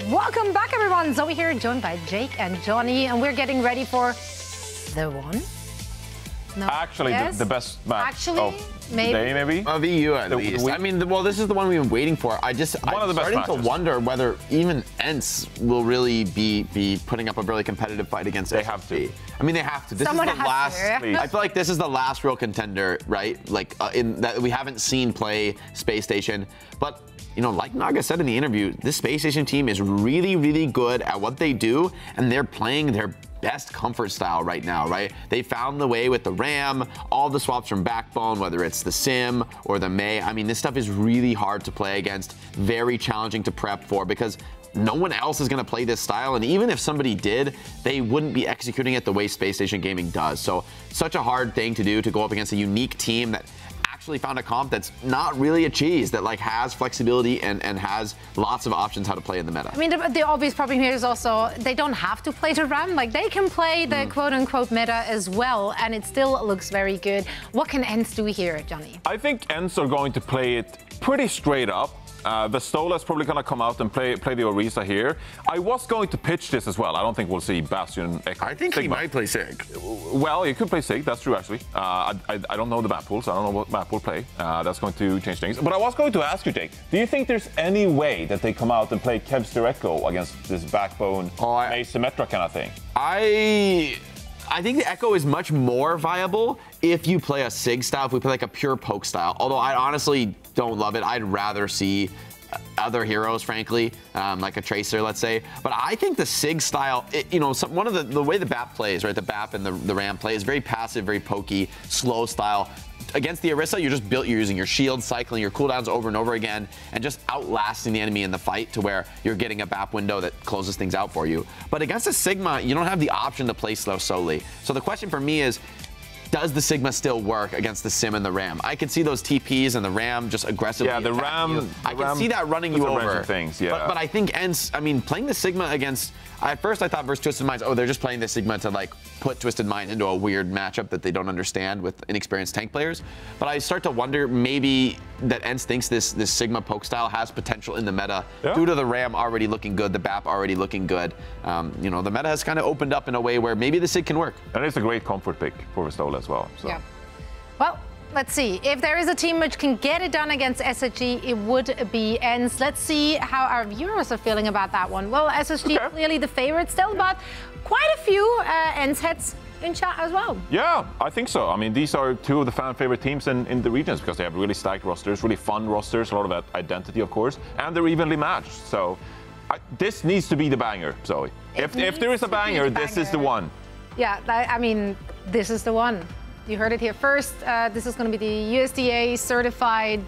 Welcome back, everyone. Zoe here, joined by Jake and Johnny, and we're getting ready for the one. No. Actually, yes. the best match of maybe. the day, maybe? Of EU, at least. I mean, well, this is the one we've been waiting for. I'm starting to wonder whether even ENCE will really be putting up a really competitive fight against They have to. I mean, they have to. This Someone is the has last. to. I feel like this is the last real contender, right? Like, in that we haven't seen play Space Station. But, you know, like Naga said in the interview, this Space Station team is really, really good at what they do, and they're playing their best comfort style right now, right? They found the way with the RAM, all the swaps from Backbone, whether it's the Sim or the Mei. I mean, this stuff is really hard to play against, very challenging to prep for, because no one else is going to play this style, and even if somebody did, they wouldn't be executing it the way Space Station Gaming does. So, such a hard thing to do, to go up against a unique team that actually found a comp that's not really a cheese, that like has flexibility and has lots of options how to play in the meta. I mean, the obvious problem here is also they don't have to play the RAM. Like, they can play the quote-unquote meta as well, and it still looks very good. What can ENCE do here, Johnny? I think ENCE are going to play it pretty straight up. Vestola is probably going to come out and play the Orisa here. I was going to pitch this as well. I don't think we'll see Bastion, Echo, I think Sigma. he might play Sig. Well, he could play Sig. That's true, actually. I don't know the map pool, so I don't know what map will play. That's going to change things. But I was going to ask you, Jake, do you think there's any way that they come out and play Kevster Echo against this Backbone, asymmetric kind of thing? I think the Echo is much more viable if you play a Sig style, if we play like a pure poke style. Although I honestly don't love it. I'd rather see other heroes, frankly, like a Tracer, let's say. But I think the Sig style, you know, one of the way the BAP plays, right? The BAP and the RAM play is very passive, very pokey, slow style. Against the Orisa, you're using your shield, cycling your cooldowns over and over again, and just outlasting the enemy in the fight to where you're getting a BAP window that closes things out for you. But against a Sigma, you don't have the option to play slow solely. So the question for me is, does the Sigma still work against the Sim and the RAM? I can see those TPs and the RAM just aggressively. Yeah, the RAM. I can see that running you over. Things, yeah. But I think ENCE, I mean, playing the Sigma against, at first I thought versus Twisted Minds, oh, they're just playing the Sigma to like put Twisted Mind into a weird matchup that they don't understand with inexperienced tank players. But I start to wonder maybe that ENCE thinks this Sigma poke style has potential in the meta due to the RAM already looking good, the BAP already looking good. You know, the meta has kind of opened up in a way where maybe the Sig can work. And it's a great comfort pick for Vestola as well. So. Yeah. Well, let's see. If there is a team which can get it done against SSG, it would be ENCE. Let's see how our viewers are feeling about that one. Well, SSG clearly the favorite still, but quite a few ENCE heads in chat as well. Yeah, I think so. I mean, these are two of the fan favorite teams in the regions because they have really stacked rosters, really fun rosters, a lot of identity, of course, and they're evenly matched. So this needs to be the banger, Zoe. If there is a banger, this is the one. Yeah, I mean, this is the one. You heard it here first. This is going to be the USDA certified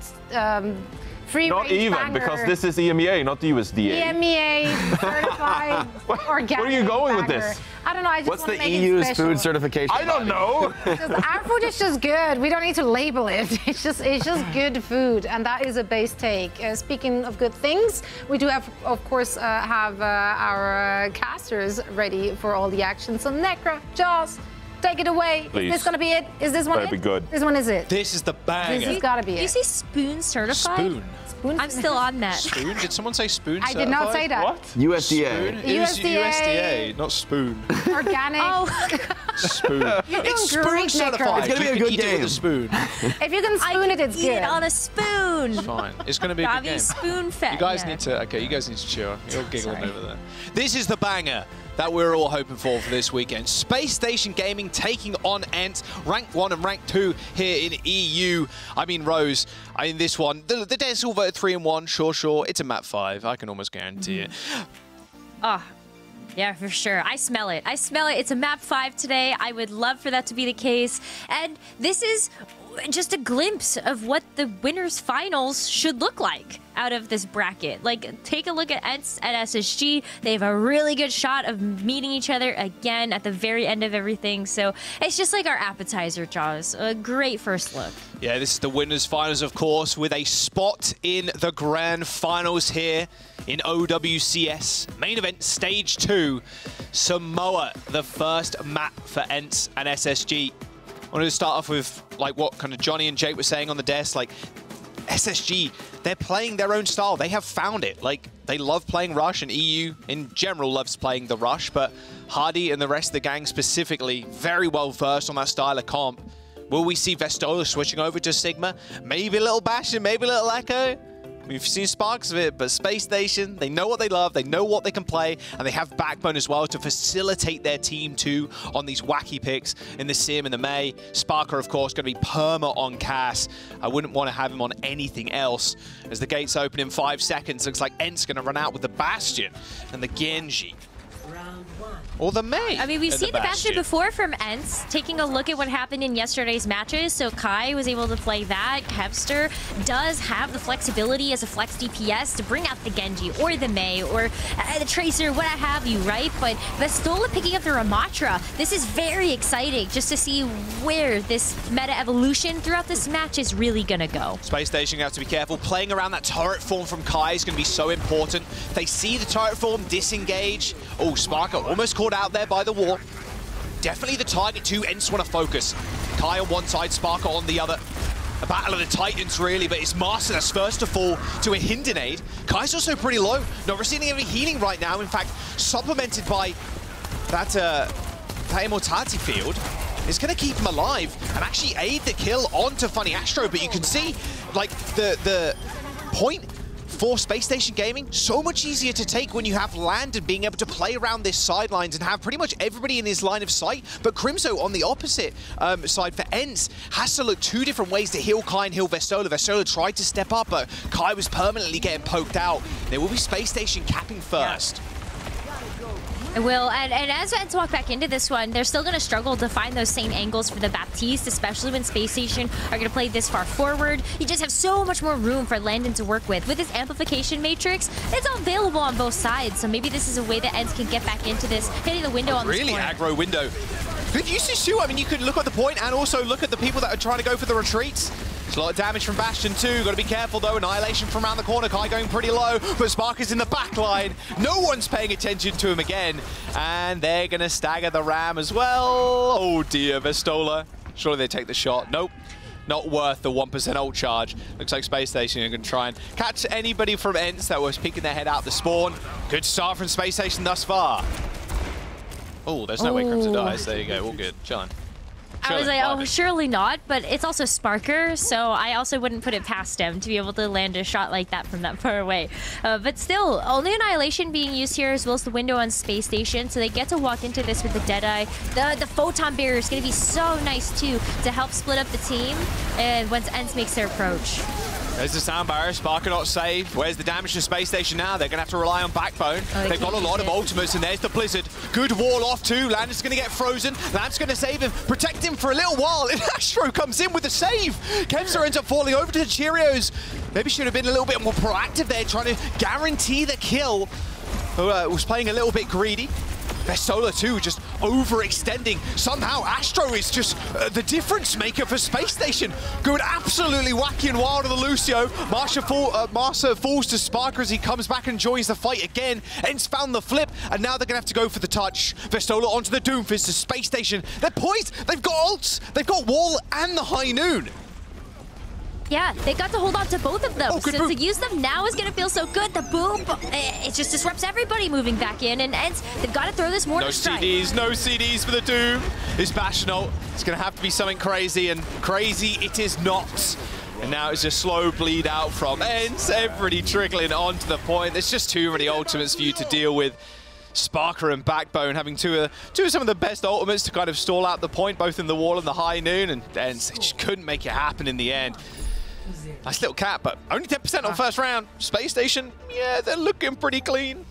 free Not range even, banger. because this is EMEA, not USDA. EMEA certified organic. Where are you going with banger. this? I don't know. I just What's want the to make EU's it special. food certification? I don't know. Our food is just good. We don't need to label it. It's just good food, and that is a base take. Speaking of good things, we do have, of course, our casters ready for all the action. So Necra, Jaws, take it away. Please. Is this gonna be it? Is this one That'd it? be good. This one is it. This is the banger. This has gotta be Did you it. say spoon certified? Spoon. Spoon? I'm still on that. Spoon? Did someone say spoon? I did not say that. What? USDA. Spoon? It was USDA. USDA, not spoon. Organic. Oh, Spoon. You're doing It's great, spoon Necra. certified. It's gonna be You a can good eat it with game. a spoon. If you can I spoon can it, it's eat good. it on a spoon. Fine. It's going to be a good Ravi game. spoon fed. You guys yeah. need to. Okay, you guys need to chill. You're giggling Sorry. over there. This is the banger that we're all hoping for this weekend. Space Station Gaming taking on ENCE, rank 1 and rank 2 here in EU. I mean, Rose, in this one, the devs all voted 3 and 1. Sure. It's a map 5. I can almost guarantee it. Oh, yeah, for sure. I smell it. It's a map 5 today. I would love for that to be the case. And this is just a glimpse of what the winners finals should look like out of this bracket. Like, take a look at ENCE and SSG. They have a really good shot of meeting each other again at the very end of everything. So it's just like our appetizer, Jaws. A great first look. Yeah, this is the winners finals, of course, with a spot in the grand finals here in OWCS. Main event, Stage 2. Samoa, the first map for ENCE and SSG. I wanted to start off with like what kind of Johnny and Jake were saying on the desk. Like, SSG, they're playing their own style. They have found it. Like, they love playing Rush, and EU in general loves playing the Rush, but Hardy and the rest of the gang specifically very well versed on that style of comp. Will we see Vestola switching over to Sigma? Maybe a little Bastion, maybe a little Echo. We've seen sparks of it, but Space Station, they know what they love, they know what they can play, and they have backbone as well to facilitate their team too on these wacky picks in the Sim and the May. Sparker, of course, going to be perma on Cass. I wouldn't want to have him on anything else. As the gates open in 5 seconds, looks like ENCE going to run out with the Bastion and the Genji. Or the May. I mean, we've seen the Bastion before from ENCE. Taking a look at what happened in yesterday's matches, so Kai was able to play that. Kevster does have the flexibility as a flex DPS to bring out the Genji or the May or the Tracer, what have you, right? But Vestola picking up the Ramatra. This is very exciting just to see where this meta evolution throughout this match is really gonna go. Space Station gonna have to be careful. Playing around that turret form from Kai is gonna be so important. They see the turret form disengage. Oh, Sparker almost caught out there by the wall. Definitely the target too. ENCE want to focus. Kai on one side, Sparker on the other. A battle of the Titans really, but it's Master that's first to fall to a Hindenade. Kai's also pretty low, not receiving any healing right now. In fact, supplemented by that Immortality field is going to keep him alive and actually aid the kill onto Funny Astro. But you can see, like, the point for Space Station Gaming, so much easier to take when you have land and being able to play around this sidelines and have pretty much everybody in his line of sight. But Crimso on the opposite side for ENCE has to look 2 different ways to heal Kai and heal Vestola. Vestola tried to step up, but Kai was permanently getting poked out. There will be Space Station capping first. It will, and as ENCE walk back into this one, they're still going to struggle to find those same angles for the Baptiste, especially when Space Station are going to play this far forward. You just have so much more room for Landon to work with. With his amplification matrix, it's all available on both sides, so maybe this is a way that ENCE can get back into this, hitting the window on this point. Really aggro window. Good usage too. I mean, you could look at the point and also look at the people that are trying to go for the retreats. There's a lot of damage from Bastion too. Got to be careful though. Annihilation from around the corner. Kai going pretty low, but Sparker's in the back line. No one's paying attention to him again. And they're going to stagger the Ram as well. Oh dear, Vestola. Surely they take the shot. Nope. Not worth the 1% ult charge. Looks like Space Station are going to try and catch anybody from ENCE that was peeking their head out the spawn. Good start from Space Station thus far. Oh, there's no way Crimson dies. There you go. All good. Chilling. I was like, oh, surely not, but it's also Sparker, so I also wouldn't put it past him to be able to land a shot like that from that far away. But still, only Annihilation being used here as well as the window on Space Station, so they get to walk into this with the Deadeye. The Photon Barrier is going to be so nice, too, to help split up the team and once ENCE makes their approach. There's the sound barrier. Sparker not saved. Where's the damage to Space Station now? They're going to have to rely on Backbone. They've got a lot of ultimates, and there's the Blizzard. Good wall off too. Landon's going to get frozen. Lamp's going to save him, protect him for a little while, and Astro comes in with the save. Kevster ends up falling over to the Cheerios. Maybe should have been a little bit more proactive there, trying to guarantee the kill. Was playing a little bit greedy. Vestola too, just overextending. Somehow Astro is just the difference maker for Space Station. Going absolutely wacky and wild on the Lucio. Marcia falls to Sparker as he comes back and joins the fight again. ENCE found the flip, and now they're going to have to go for the touch. Vestola onto the Doomfist to Space Station. They're poised. They've got ults. They've got Wall and the High Noon. Yeah, they got to hold on to both of them. Oh, so to use them now is going to feel so good. The boom, it just disrupts everybody moving back in. And ENCE, they've got to throw this mortar strike. No CDs for the Doom. This Bastion ult, it's going to have to be something crazy, and crazy it is not. And now it's just slow bleed out from ENCE. Everybody trickling onto the point. There's just too many ultimates for you to deal with. Sparker and Backbone having two of some of the best ultimates to kind of stall out the point, both in the Wall and the High Noon. And ENCE, they just couldn't make it happen in the end. Nice little cap, but only 10% on first round. Space Station, yeah, they're looking pretty clean.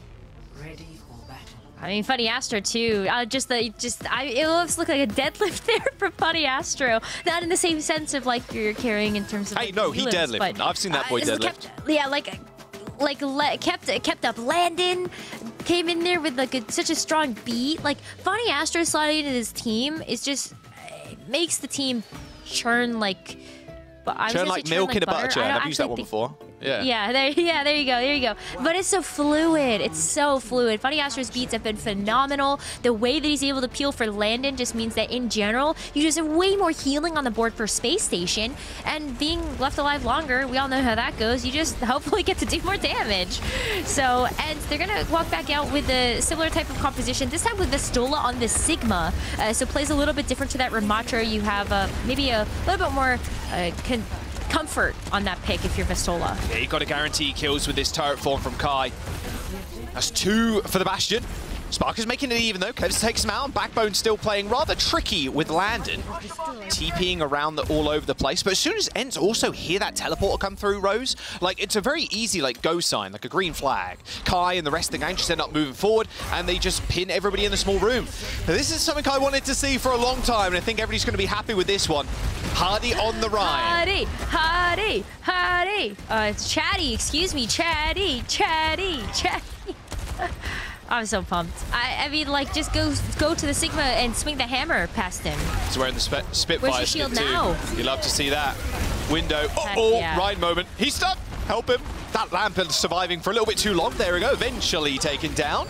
I mean, Funny Astro too. It almost look like a deadlift there for Funny Astro. Not in the same sense of like you're carrying in terms of. Hey, no, he deadlifted. I've seen that boy deadlift. Kept up Landon, came in there with like such a strong beat. Like Funny Astro sliding into his team is just makes the team churn like. Churn like milk in a butter churn. I've used that one before. Yeah, there you go. But it's so fluid. It's so fluid. Funny Astro's beats have been phenomenal. The way that he's able to peel for Landon just means that in general, you just have way more healing on the board for Space Station. And being left alive longer, we all know how that goes. You just hopefully get to do more damage. So, and they're going to walk back out with a similar type of composition, this time with Vistola on the Sigma. So plays a little bit different to that Ramatra. You have maybe a little bit more comfort on that pick if you're Vistola. Yeah, you got to guarantee kills with this turret form from Kai. That's 2 for the Bastion. Sparker's making it even though. Kevs takes him out, and Backbone still playing rather tricky with Landon. TPing around all over the place. But as soon as ENCE also hear that teleporter come through, Rose, like it's a very easy like go sign, like a green flag. Kai and the rest of the gang just end up moving forward, and they just pin everybody in the small room. Now, this is something I wanted to see for a long time, and I think everybody's going to be happy with this one. Hardy on the Ryan. Hardy. It's Chatty, excuse me, Chatty. I'm so pumped. I mean, like, just go to the Sigma and swing the hammer past him. He's wearing the Spitfire. Where's your shield now? You love to see that. Window. Yeah. Ryan moment. He's stuck. Help him. That lamp is surviving for a little bit too long. There we go. Eventually taken down.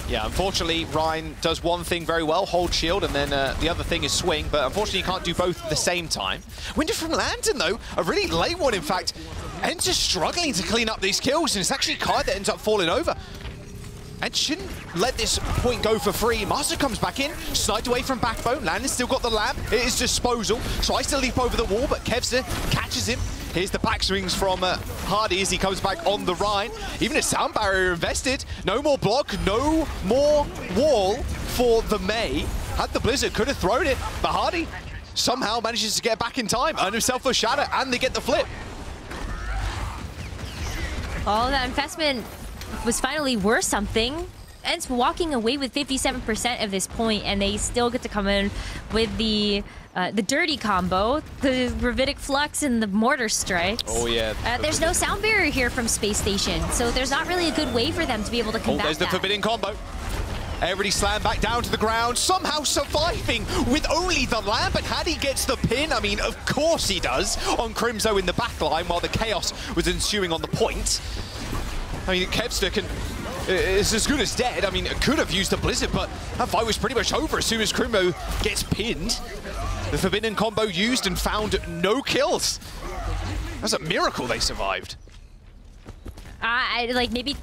Yeah, unfortunately, Ryan does one thing very well, hold shield, and then the other thing is swing, but unfortunately you can't do both at the same time. Window from Landon, though, a really late one, in fact. ENCE is struggling to clean up these kills, and it's actually Kai that ends up falling over. And shouldn't let this point go for free. Master comes back in, sniped away from Backbone. Landon's still got the lamp. It is disposal. Tries to leap over the wall, but Kevster catches him. Here's the backswings from Hardy as he comes back on the Rhine. Even a sound barrier invested. No more block, no more wall for the May. Had the Blizzard, could have thrown it, but Hardy somehow manages to get back in time. Earn himself a shatter, and they get the flip. All that investment was finally worth something. ENCE walking away with 57% of this point, and they still get to come in with the dirty combo, the Gravitic Flux and the Mortar Strikes. Oh, yeah. There's no sound barrier here from Space Station, so there's not really a good way for them to be able to combat there's the forbidden combo. Everybody slammed back down to the ground, somehow surviving with only the lamp, and Hardy gets the pin. I mean, of course he does, on Crimzo in the backline while the chaos was ensuing on the point. I mean, Kevster is as good as dead. I mean, it could have used the Blizzard, but that fight was pretty much over as soon as Crimzo gets pinned. The forbidden combo used and found no kills. That's a miracle they survived. Like maybe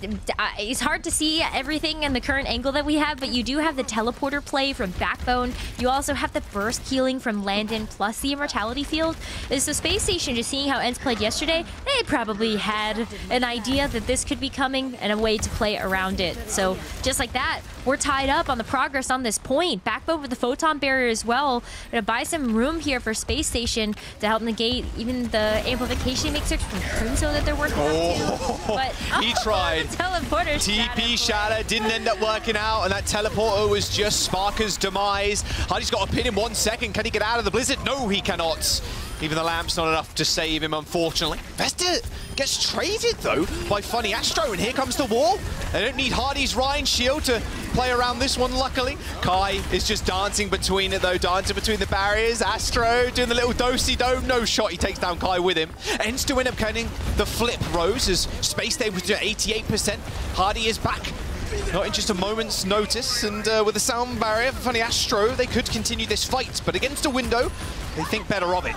it's hard to see everything in the current angle that we have, but you do have the teleporter play from Backbone. You also have the burst healing from Landon plus the immortality field. Is the Space Station, just seeing how ENCE played yesterday, they probably had an idea that this could be coming and a way to play around it. So just like that, we're tied up on the progress on this point. Backbone with the photon barrier as well. Gonna buy some room here for Space Station to help negate even the amplification matrix from Crimson that they're working on too. But he tried. Teleporter TP shatter didn't end up working out, and that teleporter was just Sparker's demise. Hardy's got a pin in 1 second. Can he get out of the Blizzard? No, he cannot. Even the lamp's not enough to save him, unfortunately. Vesta gets traded, though, by Funny Astro, and here comes the wall. They don't need Hardy's Rhine shield to play around this one, luckily. Kai is just dancing between it, though, dancing between the barriers. Astro doing the little do-si-do. No shot, he takes down Kai with him. ENCE to end up getting the flip, Rose, as Space Day was at 88%. Hardy is back. Not in just a moment's notice, and with the sound barrier for Funny Astro, they could continue this fight, but against a window, they think better of it.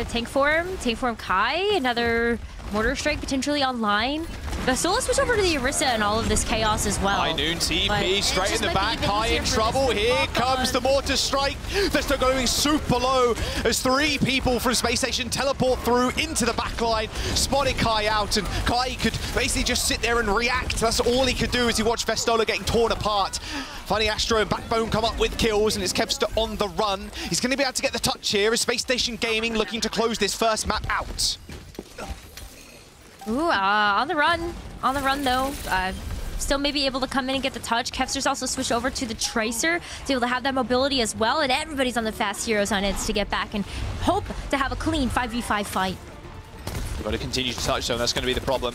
Tank form Kai, another Mortar Strike potentially online. Vastola switch over to the Orisa and all of this chaos as well. High noon TP straight in the back. Kai in trouble. Here comes the Mortar Strike. They're still going super low as 3 people from Space Station teleport through into the backline. Spotted Kai out, and Kai could basically just sit there and react. That's all he could do as he watched Vastola getting torn apart. Funny Astro and Backbone come up with kills, and it's Kevster on the run. He's going to be able to get the touch here as Space Station Gaming looking to close this first map out. Ooh, on the run though. Still maybe able to come in and get the touch. Kevster's also switched over to the Tracer to be able to have that mobility as well, and everybody's on the fast heroes on ENCE to get back and hope to have a clean 5v5 fight. Got to continue to touch zone, that's going to be the problem.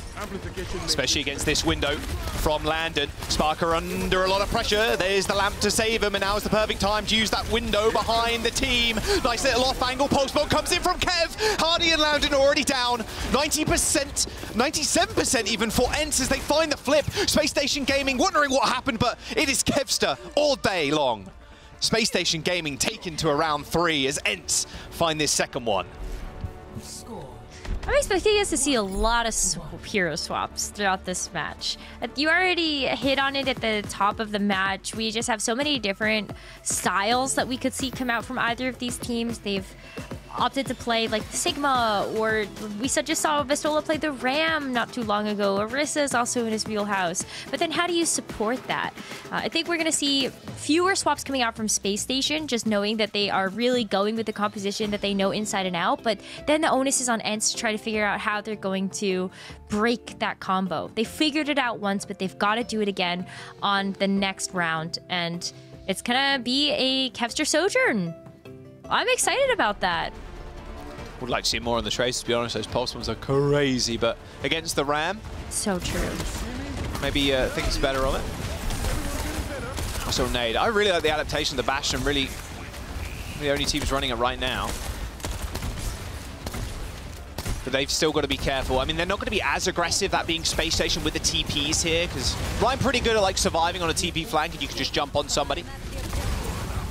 Especially against this window from Landon. Sparker under a lot of pressure. There's the lamp to save him, and now is the perfect time to use that window behind the team. Nice little off angle. Pulse bomb comes in from Kev. Hardy and Landon already down. 90%, 97% even for ENCE as they find the flip. Space Station Gaming wondering what happened, but it is Kevster all day long. Space Station Gaming taken to around 3 as ENCE find this second one. I'm expecting us to see a lot of hero swaps throughout this match. You already hit on it at the top of the match. We just have so many different styles that we could see come out from either of these teams. They've opted to play like Sigma, or we just saw Vestola play the Ram not too long ago. Orisa is also in his wheelhouse. But then how do you support that? I think we're going to see fewer swaps coming out from Space Station, just knowing that they are really going with the composition that they know inside and out. But then the onus is on ENCE to try to figure out how they're going to break that combo. They figured it out once, but they've got to do it again on the next round. And it's going to be a Kevster Sojourn. I'm excited about that. Would like to see more on the trace, to be honest. Those pulse ones are crazy, but against the Ram, so true. Maybe things better on it. Also Nade. I really like the adaptation of the Bastion. Really, the only teams running it right now. But they've still got to be careful. I mean, they're not going to be as aggressive, that being Space Station with the TPs here, because Ryan pretty good at like surviving on a TP flank, and you can just jump on somebody.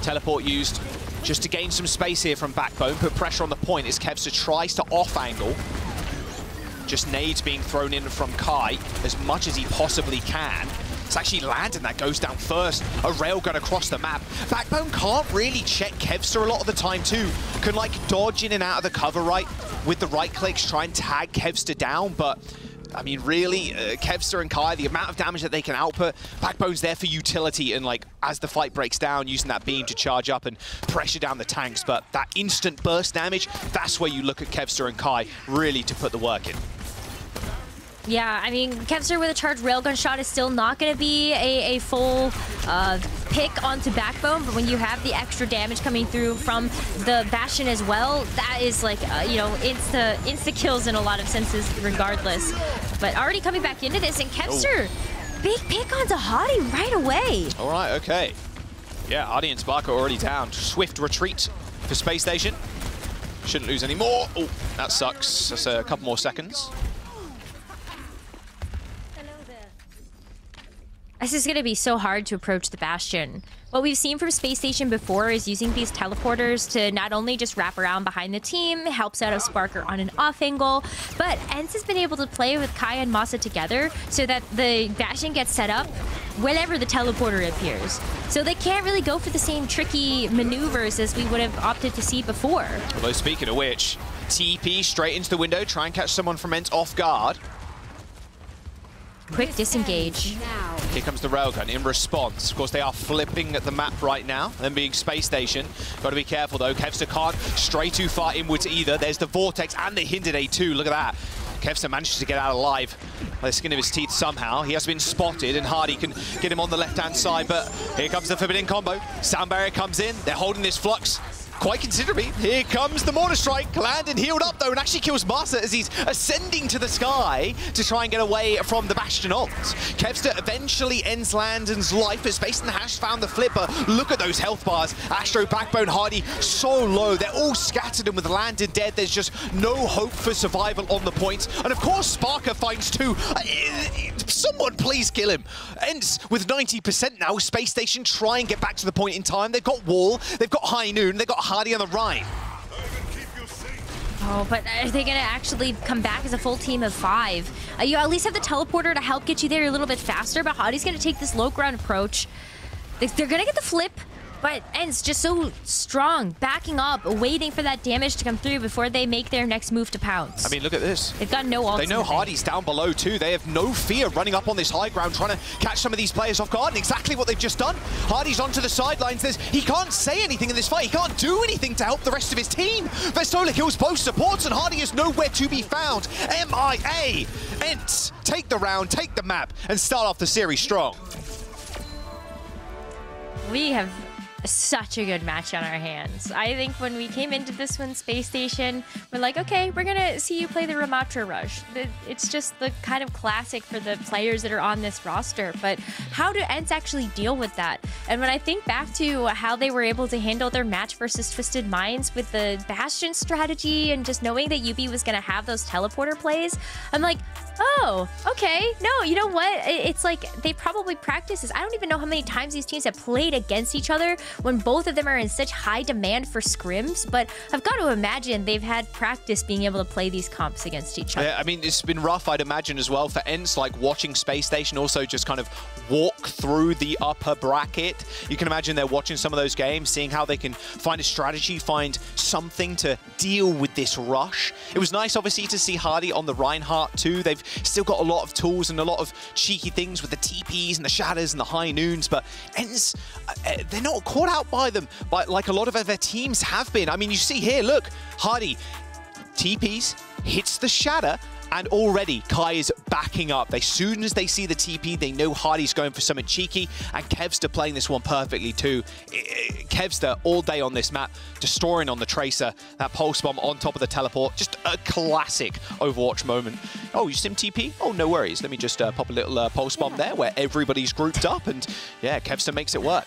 Teleport used just to gain some space here from Backbone, put pressure on the point as Kevster tries to off-angle. Just nades being thrown in from Kai as much as he possibly can. It's actually Landon that goes down first. A railgun across the map. Backbone can't really check Kevster a lot of the time too. Can like dodge in and out of the cover right with the right clicks, try and tag Kevster down, but I mean, really, Kevster and Kai, the amount of damage that they can output, Backbone's there for utility and, like, as the fight breaks down, using that beam to charge up and pressure down the tanks. But that instant burst damage, that's where you look at Kevster and Kai really to put the work in. Yeah, I mean, Kevster with a charged railgun shot is still not going to be a full pick onto Backbone, but when you have the extra damage coming through from the Bastion as well, that is like, you know, insta kills in a lot of senses regardless. But already coming back into this, and Kevster, big pick onto Hardy right away. All right, okay. Yeah, Hardy and Sparker already down. Swift retreat for Space Station. Shouldn't lose any more. Oh, that sucks. That's a couple more seconds. This is going to be so hard to approach the Bastion. What we've seen from Space Station before is using these teleporters to not only just wrap around behind the team, helps out of Sparker on an off angle, but ENCE has been able to play with Kai and Masa together so that the Bastion gets set up whenever the teleporter appears. So they can't really go for the same tricky maneuvers as we would have opted to see before. Although speaking of which, TP straight into the window, try and catch someone from ENCE off guard. Quick disengage. Here comes the railgun in response. Of course, they are flipping at the map right now, them being Space Station. Got to be careful, though. Kevster can't stray too far inwards either. There's the Vortex and the hindered A2. Look at that. Kevster manages to get out alive by the skin of his teeth somehow. He has been spotted, and Hardy can get him on the left-hand side, but here comes the Forbidden Combo. Sound Barrier comes in. They're holding this Flux quite considerably. Here comes the Mortar Strike. Landon healed up, though, and actually kills Masa as he's ascending to the sky to try and get away from the Bastion ult. Kevster eventually ends Landon's life as Space and Hash found the flipper. Look at those health bars. Astro, Backbone, Hardy, so low. They're all scattered, and with Landon dead, there's just no hope for survival on the point. And of course, Sparker finds two. Someone please kill him. ENCE with 90% now. Space Station try and get back to the point in time. They've got Wall, they've got High Noon, they've got Hardy on the right. Oh, but are they going to actually come back as a full team of 5? You at least have the teleporter to help get you there a little bit faster, but Hardy's going to take this low ground approach. They're going to get the flip, but ENCE just so strong, backing up, waiting for that damage to come through before they make their next move to pounce. I mean, look at this. They've got no ultimate. They know Hardy's down below too. They have no fear running up on this high ground, trying to catch some of these players off guard, and exactly what they've just done. Hardy's onto the sidelines. He can't say anything in this fight. He can't do anything to help the rest of his team. Vestola kills both supports, and Hardy is nowhere to be found. MIA. ENCE take the round, take the map, and start off the series strong. We have such a good match on our hands. I think when we came into this one, Space Station, we're like, okay, we're gonna see you play the Ramatra Rush. It's just the kind of classic for the players that are on this roster, but how do ENCE actually deal with that? And when I think back to how they were able to handle their match versus Twisted Minds with the Bastion strategy and just knowing that UB was gonna have those teleporter plays, I'm like, oh, okay. No, you know what? It's like they probably practice this. I don't even know how many times these teams have played against each other when both of them are in such high demand for scrims, but I've got to imagine they've had practice being able to play these comps against each other. Yeah, I mean, it's been rough, I'd imagine, as well for ENCE, like watching Space Station also just kind of walk through the upper bracket. You can imagine they're watching some of those games, seeing how they can find a strategy, find something to deal with this rush. It was nice, obviously, to see Hardy on the Reinhardt too. They've still got a lot of tools and a lot of cheeky things with the TPs and the shatters and the high noons, but ENCE, they're not caught out by them, but like a lot of other teams have been. I mean, you see here, look, Hardy TPs, hits the shatter, and already Kai is backing up. As soon as they see the TP, they know Hardy's going for something cheeky, and ENCEvsSSG playing this one perfectly too. ENCEvsSSG all day on this map, destroying on the Tracer, that pulse bomb on top of the teleport. Just a classic Overwatch moment. Oh, you sim TP? Oh, no worries. Let me just pop a little pulse bomb there where everybody's grouped up, and yeah, ENCEvsSSG makes it work.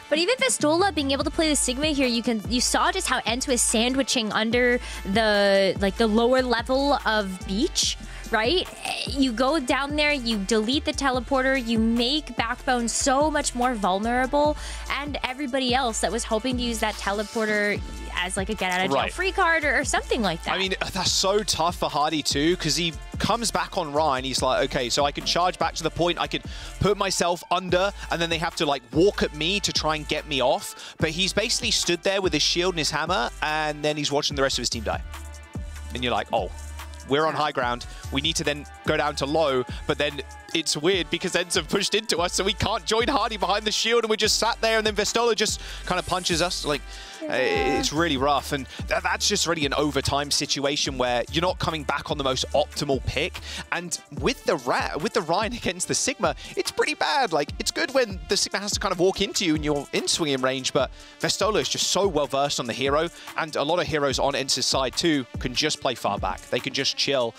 But even Vestola being able to play the Sigma here, you saw just how ENCE was sandwiching under the lower level of Beach, right? You go down there, you delete the teleporter, you make Backbone so much more vulnerable, and everybody else that was hoping to use that teleporter as like a get out of jail free card or something like that. I mean, that's so tough for Hardy too, because he comes back on Ryan. He's like, okay, so I can charge back to the point, I could put myself under, and then they have to like walk at me to try and get me off. But he's basically stood there with his shield and his hammer, and then he's watching the rest of his team die. And you're like, oh, we're on high ground. We need to then go down to low, but then it's weird because ENCE have pushed into us, so we can't join Hardy behind the shield, and we just sat there, and then Vestola just kind of punches us. Like, it's really rough, and that's just really an overtime situation where you're not coming back on the most optimal pick. And with the Ryan against the Sigma, it's pretty bad. Like, it's good when the Sigma has to kind of walk into you and you're in swinging range, but Vestola is just so well versed on the hero, and a lot of heroes on ENCE's side too can just play far back. They can just chill,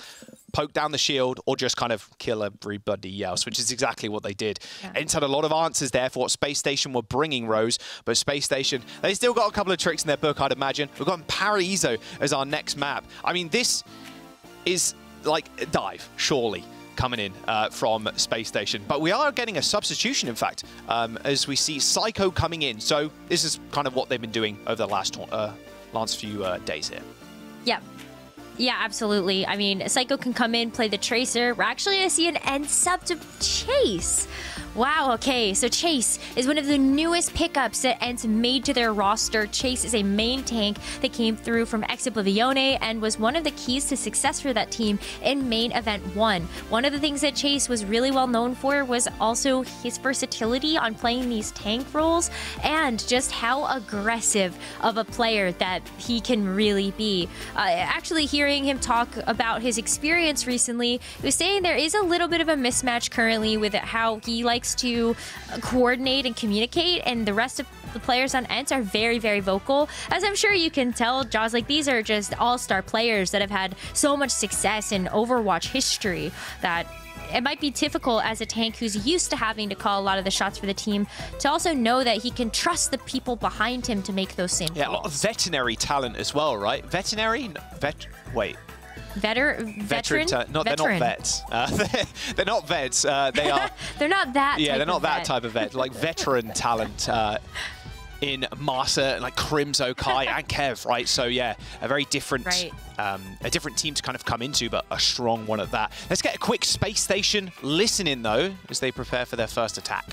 poke down the shield, or just kind of kill everybody else, which is exactly what they did. Yeah. ENCE had a lot of answers there for what Space Station were bringing, Rose, but Space Station, they still got a couple of tricks in their book, I'd imagine. We've got Paraiso as our next map. I mean, this is like a dive, surely, coming in from Space Station. But we are getting a substitution, in fact, as we see Psycho coming in. So this is kind of what they've been doing over the last few days here. Yep. Yeah, absolutely. I mean, Psycho can come in, play the Tracer. We're actually going to see an ENCE sub to Chase. Wow, okay, so Chase is one of the newest pickups that ENCE made to their roster. Chase is a main tank that came through from ExOblivione and was one of the keys to success for that team in main event 1. One of the things that Chase was really well known for was also his versatility on playing these tank roles and just how aggressive of a player that he can really be. Actually, hearing him talk about his experience recently, he was saying there is a little bit of a mismatch currently with how he likes to coordinate and communicate, and the rest of the players on ENCE are very, very vocal. As I'm sure you can tell, Jaws, like, these are just all-star players that have had so much success in Overwatch history that it might be difficult as a tank who's used to having to call a lot of the shots for the team to also know that he can trust the people behind him to make those same calls. Yeah, a lot of veterinary talent as well, right? Veterinary? Wait. Veteran? They're not vets. They're not vets. They are. They're not that. Yeah, type they're not of that vet. type of vet. Like veteran talent in Masa, like Crimzo, Kai, and Kev, right? So yeah, a very different, a different team to kind of come into, but a strong one at that. Let's get a quick Space Station listen in though, as they prepare for their first attack.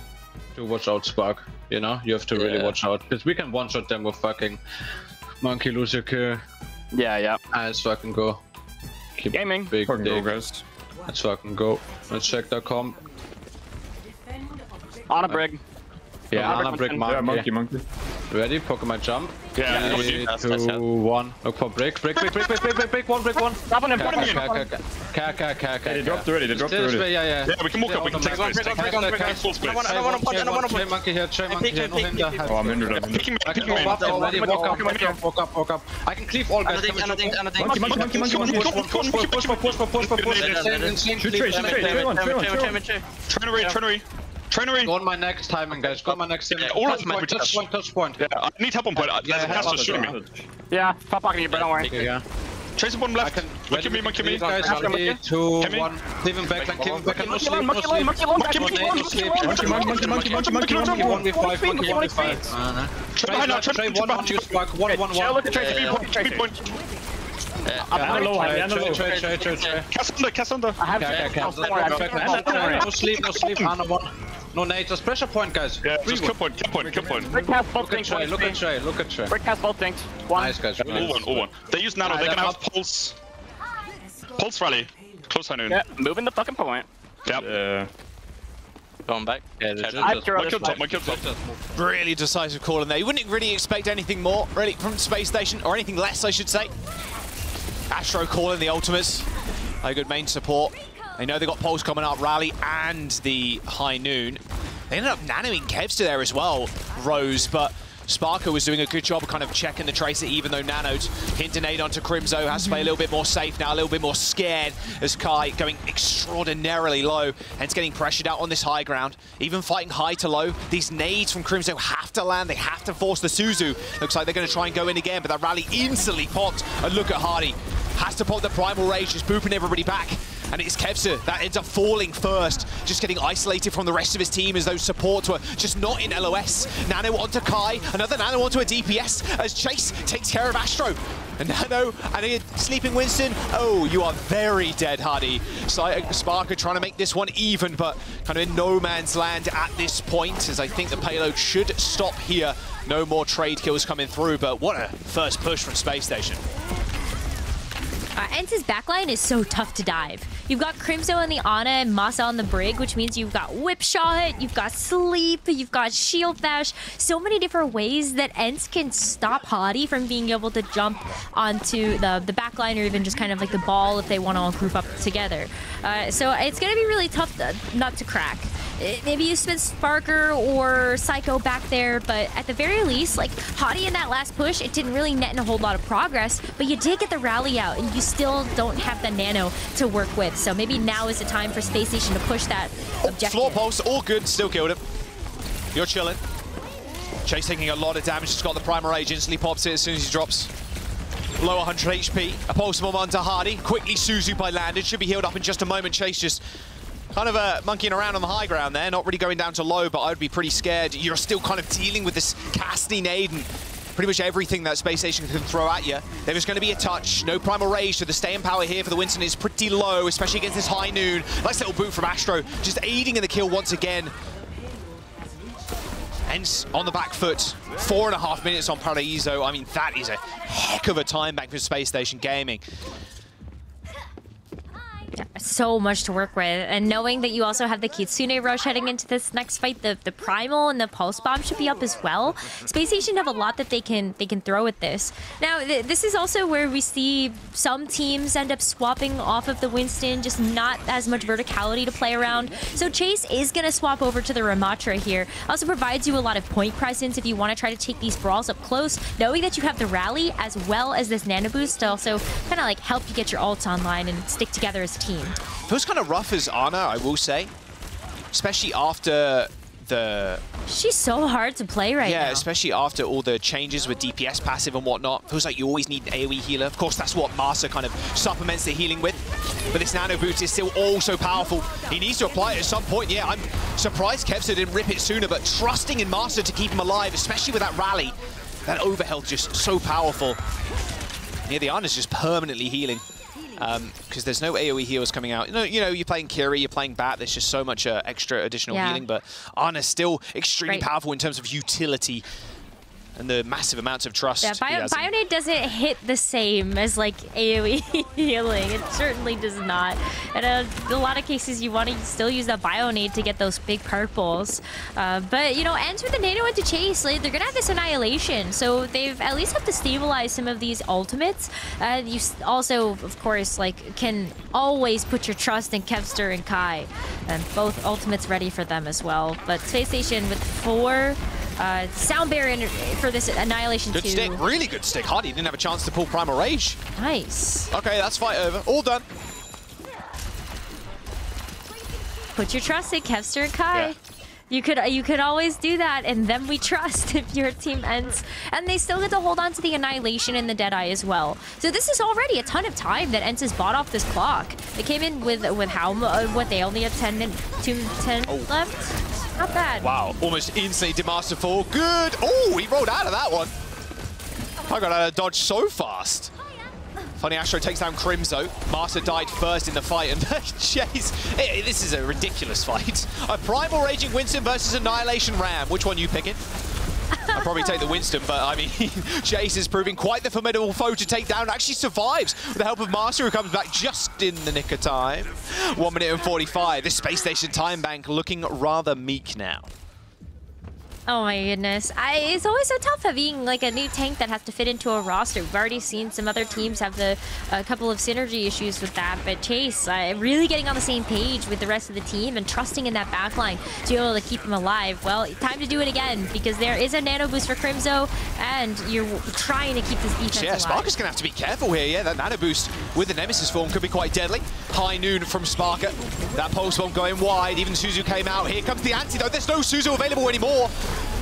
To watch out, Spark. You know, you have to really watch out because we can one-shot them with fucking Monkey, lose your kill. Yeah. Let's fucking go. Keep gaming. Big guys. Let's fucking go. Let's check their comp. On a brig. Yeah, on a brig, Monkey. Ready? Pokemon jump. Yeah. 3, 2, 1. Look for break. Break one. Stop on him, put him in. They dropped already. Yeah. Yeah, we can walk up. We can take space. Take full space. I wanna punch. Monkey here. No hinder. Oh, I'm hindered. Picking I can walk up. Walk up. I can cleave all guys. Monkey. Trainer. Go on my next timing, guys. Go on my next timing. All of them. Touch point. Yeah, I need help on point. There's a caster shooting me. Yeah, stop blocking you, but don't worry. Yeah. Tracer bottom left. Monkey me. Guys, 3, 2, 1. Keep him back. No sleep. Monkey 1v5. Try 1 juice block. 1. Look at Tracer. Point. I'm low. Cast under. I have No sleep. Hana 1. No nade, just pressure point, guys. Yeah, just kill point. Brick cast both Look things. at Trey. Brick cast both things. One. Nice, guys. All one. They use nano. They're gonna have pulse. Pulse rally. Close high noon. Yeah, moving the fucking point. Yep. Going back. I throw this My kill top. Really decisive call in there. You wouldn't really expect anything more, really, from Space Station, or anything less, I should say. Astro calling the ultimates. A good main support. They know they got Pulse coming up, Rally, and the High Noon. They ended up nanoing Kevster there as well, Rose, but Sparker was doing a good job of kind of checking the Tracer, even though nanoed. Hint a nade onto Crimzo, has to play a little bit more safe now, a little bit more scared, as Kai going extraordinarily low, and it's getting pressured out on this high ground. Even fighting high to low, these nades from Crimzo have to land, they have to force the Suzu. Looks like they're going to try and go in again, but that Rally instantly popped. And look at Hardy, has to pop the Primal Rage, just booping everybody back. And it's Kevster that ends up falling first, just getting isolated from the rest of his team as those supports were just not in LOS. Nano onto Kai, another Nano onto a DPS as Chase takes care of Astro. And Nano and a sleeping Winston. Oh, you are very dead, Hardy. Sparker trying to make this one even, but kind of in no man's land at this point, as I think the payload should stop here. No more trade kills coming through, but what a first push from Space Station. ENCE's backline is so tough to dive. You've got Crimzo on the Ana and Masa on the Brig, which means you've got Whip Shot, you've got Sleep, you've got Shield Bash. So many different ways that ENCE can stop Hardy from being able to jump onto the backline or even just kind of like the ball if they want to all group up together. So it's going to be really tough not to crack. Maybe you spin Sparker or Psycho back there, but at the very least, like Hardy in that last push, it didn't really net in a whole lot of progress, but you did get the rally out and you still don't have the nano to work with. So maybe now is the time for Space Station to push that objective. Floor pulse, all good, still killed him. You're chilling. Chase taking a lot of damage, just got the Primal Rage, instantly pops it as soon as he drops. Low 100 HP, a pulse bomb onto Hardy, quickly Suzu by landed, should be healed up in just a moment. Chase just kind of monkeying around on the high ground there, not really going down to low, but I would be pretty scared. You're still kind of dealing with this casting nade and pretty much everything that Space Station can throw at you. There is going to be a touch, no Primal Rage, so the staying power here for the Winston is pretty low, especially against this High Noon. Nice little boot from Astro, just aiding in the kill once again. ENCE on the back foot, 4.5 minutes on Paraíso. I mean, that is a heck of a time back for Space Station Gaming. So much to work with, and knowing that you also have the Kitsune Rush heading into this next fight, the Primal and the Pulse Bomb should be up as well. Space Station have a lot that they can throw at this. Now, this is also where we see some teams end up swapping off of the Winston, just not as much verticality to play around. So Chase is going to swap over to the Ramatra here. Also provides you a lot of point presence if you want to try to take these brawls up close, knowing that you have the rally as well as this nano boost to also kind of like help you get your ults online and stick together as a team. Feels kind of rough as Ana, I will say. Especially after the... She's so hard to play right now. Yeah, especially after all the changes with DPS passive and whatnot. Feels like you always need an AoE healer. Of course, that's what Masa kind of supplements the healing with. But this nano boost is still also powerful. He needs to apply it at some point. Yeah, I'm surprised Kevster didn't rip it sooner, but trusting in Masa to keep him alive, especially with that rally. That overhealth just so powerful. Yeah, the Ana's just permanently healing. Because there's no AoE heals coming out. You know, you're playing Kiri, you're playing Bat, there's just so much extra additional healing, but Ana's still extremely powerful in terms of utility. and the massive amounts of trust. Yeah, Bionade doesn't hit the same as like AoE healing. It certainly does not. And in a lot of cases, you want to still use that Bionade to get those big purples. But you know, ENCE with the nano into chase, like, they're gonna have this annihilation, so they've at least have to stabilize some of these ultimates. You also, of course, like can always put your trust in Kevster and Kai, and both ultimates ready for them as well. But Spacestation with 4 sound barrier for this annihilation. Good stick, really good stick. Hardy didn't have a chance to pull Primal Rage. Nice. Okay, that's fight over. All done. Put your trust in Kevster and Kai. Yeah. You could always do that, and then we trust if your team ends. And they still get to hold on to the Annihilation and the Deadeye as well. So this is already a ton of time that ENCE has bought off this clock. They came in with how what they only have 10 left. Not bad. Wow, almost instantly did Masterful. Good. Oh, he rolled out of that one. I got out of dodge so fast. Funny Astro takes down Crimzo. Master died first in the fight, and Chase. This is a ridiculous fight. A Primal Raging Winston versus Annihilation Ram. Which one are you picking? I'd probably take the Winston, but I mean, Chase is proving quite the formidable foe to take down. Actually survives with the help of Master, who comes back just in the nick of time. 1 minute and 45. This Space Station time bank looking rather meek now. Oh my goodness. It's always so tough having like a new tank that has to fit into a roster. We've already seen some other teams have a couple of synergy issues with that, but Chase really getting on the same page with the rest of the team and trusting in that backline to be able to keep him alive. Well, time to do it again, because there is a nano boost for Crimzo, and you're trying to keep this defense alive. Sparker's going to have to be careful here. Yeah, that nano boost with the Nemesis form could be quite deadly. High noon from Sparker. That pulse bomb going wide. Even Suzu came out. Here comes the antidote. There's no Suzu available anymore.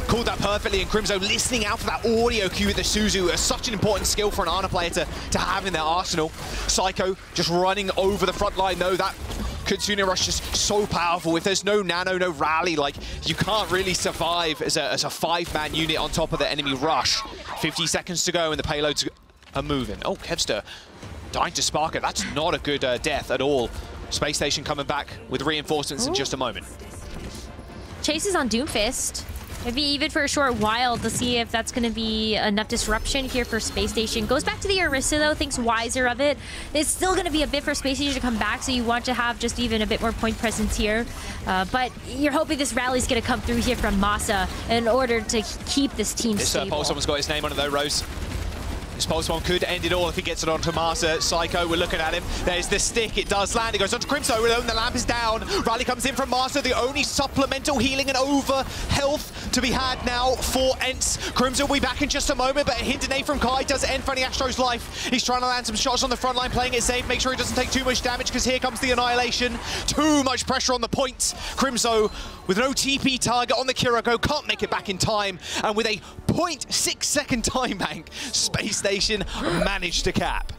Called that perfectly, and Crimzo listening out for that audio cue with the Suzu. Such an important skill for an Ana player to have in their arsenal. Psycho just running over the front line, though. That Kitsune Rush is so powerful. If there's no nano, no rally, like, you can't really survive as a 5-man unit on top of the enemy rush. 50 seconds to go, and the payloads are moving. Oh, Kevster dying to Sparker. That's not a good death at all. Space Station coming back with reinforcements in just a moment. Chase is on Doomfist. Maybe even for a short while to see if that's going to be enough disruption here for Space Station. Goes back to the Orisa, though, thinks wiser of it. It's still going to be a bit for Space Station to come back, so you want to have just even a bit more point presence here. But you're hoping this rally's going to come through here from Masa in order to keep this team stable. Pulse Bomb's got his name on it, though, Rose. This Pulse Bomb could end it all if he gets it onto Masa. Psycho, we're looking at him. There's the stick. It does land. It goes onto Crimzo. The lamp is down. Rally comes in from Masa. The only supplemental healing and over health to be had now for ENCE. Crimzo will be back in just a moment, but a hit grenade from Kai does end Funny Astro's life. He's trying to land some shots on the front line, playing it safe, make sure he doesn't take too much damage, because here comes the Annihilation. Too much pressure on the points. Crimzo, with no TP target on the Kiriko, can't make it back in time, and with a 0.6 second time bank, Space Station managed to cap.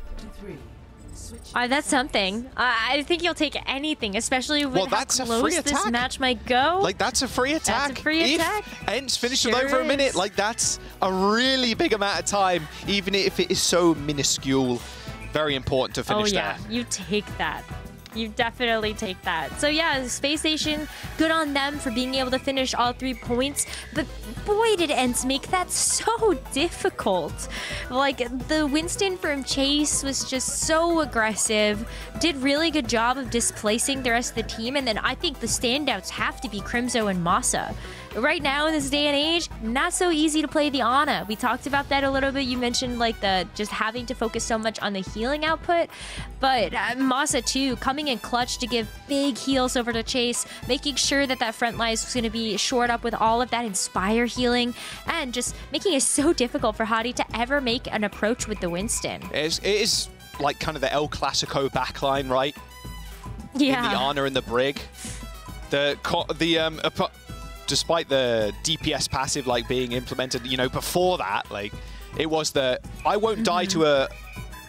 That's something. I think you'll take anything, especially with how close this match might go. Like, that's a free attack. That's a free attack. If ENCE finished with over a minute, like, that's a really big amount of time, even if it is so minuscule. Very important to finish that. Oh yeah, you take that. You definitely take that. So yeah, Space Station, good on them for being able to finish all 3 points. But boy, did ENCE make that so difficult. Like, the Winston from Chase was just so aggressive. Did really good job of displacing the rest of the team. And then I think the standouts have to be Crimzo and Masa. Right now in this day and age, not so easy to play the Ana. We talked about that a little bit. You mentioned like the just having to focus so much on the healing output, but Masa too, coming in clutch to give big heals over to Chase, making sure that that front line is going to be shored up with all of that Inspire healing, and just making it so difficult for Hadi to ever make an approach with the Winston. It is like kind of the El Clasico backline, right? Yeah. In the Ana and the Brig. Despite the DPS passive like being implemented, you know, before that, like, it was the I won't die to a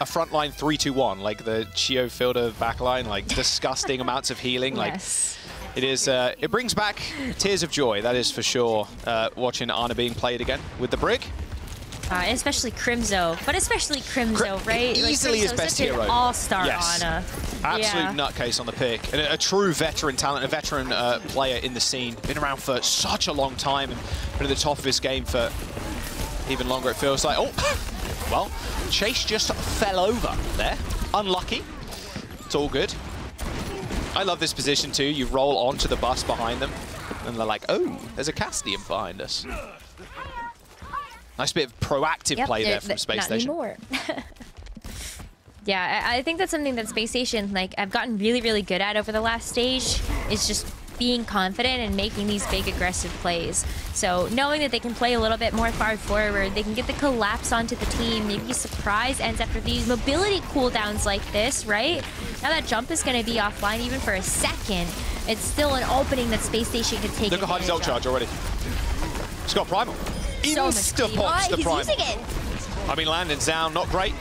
frontline 3-2-1, like the Chio Fielder backline, like disgusting amounts of healing. Like, yes. It is. It brings back tears of joy, that is for sure. Watching Ana being played again with the Brig. Especially Crimzo, but especially Crimzo, right? Easily like, his best such hero. An all-star yes. Ana. Absolute nutcase on the pick. And a true veteran talent, a veteran player in the scene. Been around for such a long time and been at the top of his game for even longer, it feels like. Oh, well, Chase just fell over there. Unlucky. It's all good. I love this position too. You roll onto the bus behind them, and they're like, oh, there's a Castium behind us. Nice bit of proactive play there from Space Station. Not anymore. Yeah, I think that's something that Spacestation, like, I've gotten really, really good at over the last stage, is just being confident and making these big aggressive plays. So knowing that they can play a little bit more far forward, they can get the collapse onto the team, maybe surprise ends after these mobility cooldowns like this, right? Now that jump is going to be offline even for a second. It's still an opening that Spacestation can take. Look at Hyde's ult charge already. He's got Primal. So Insta-pops the Primal. Using it. I mean, Landon's down, not great.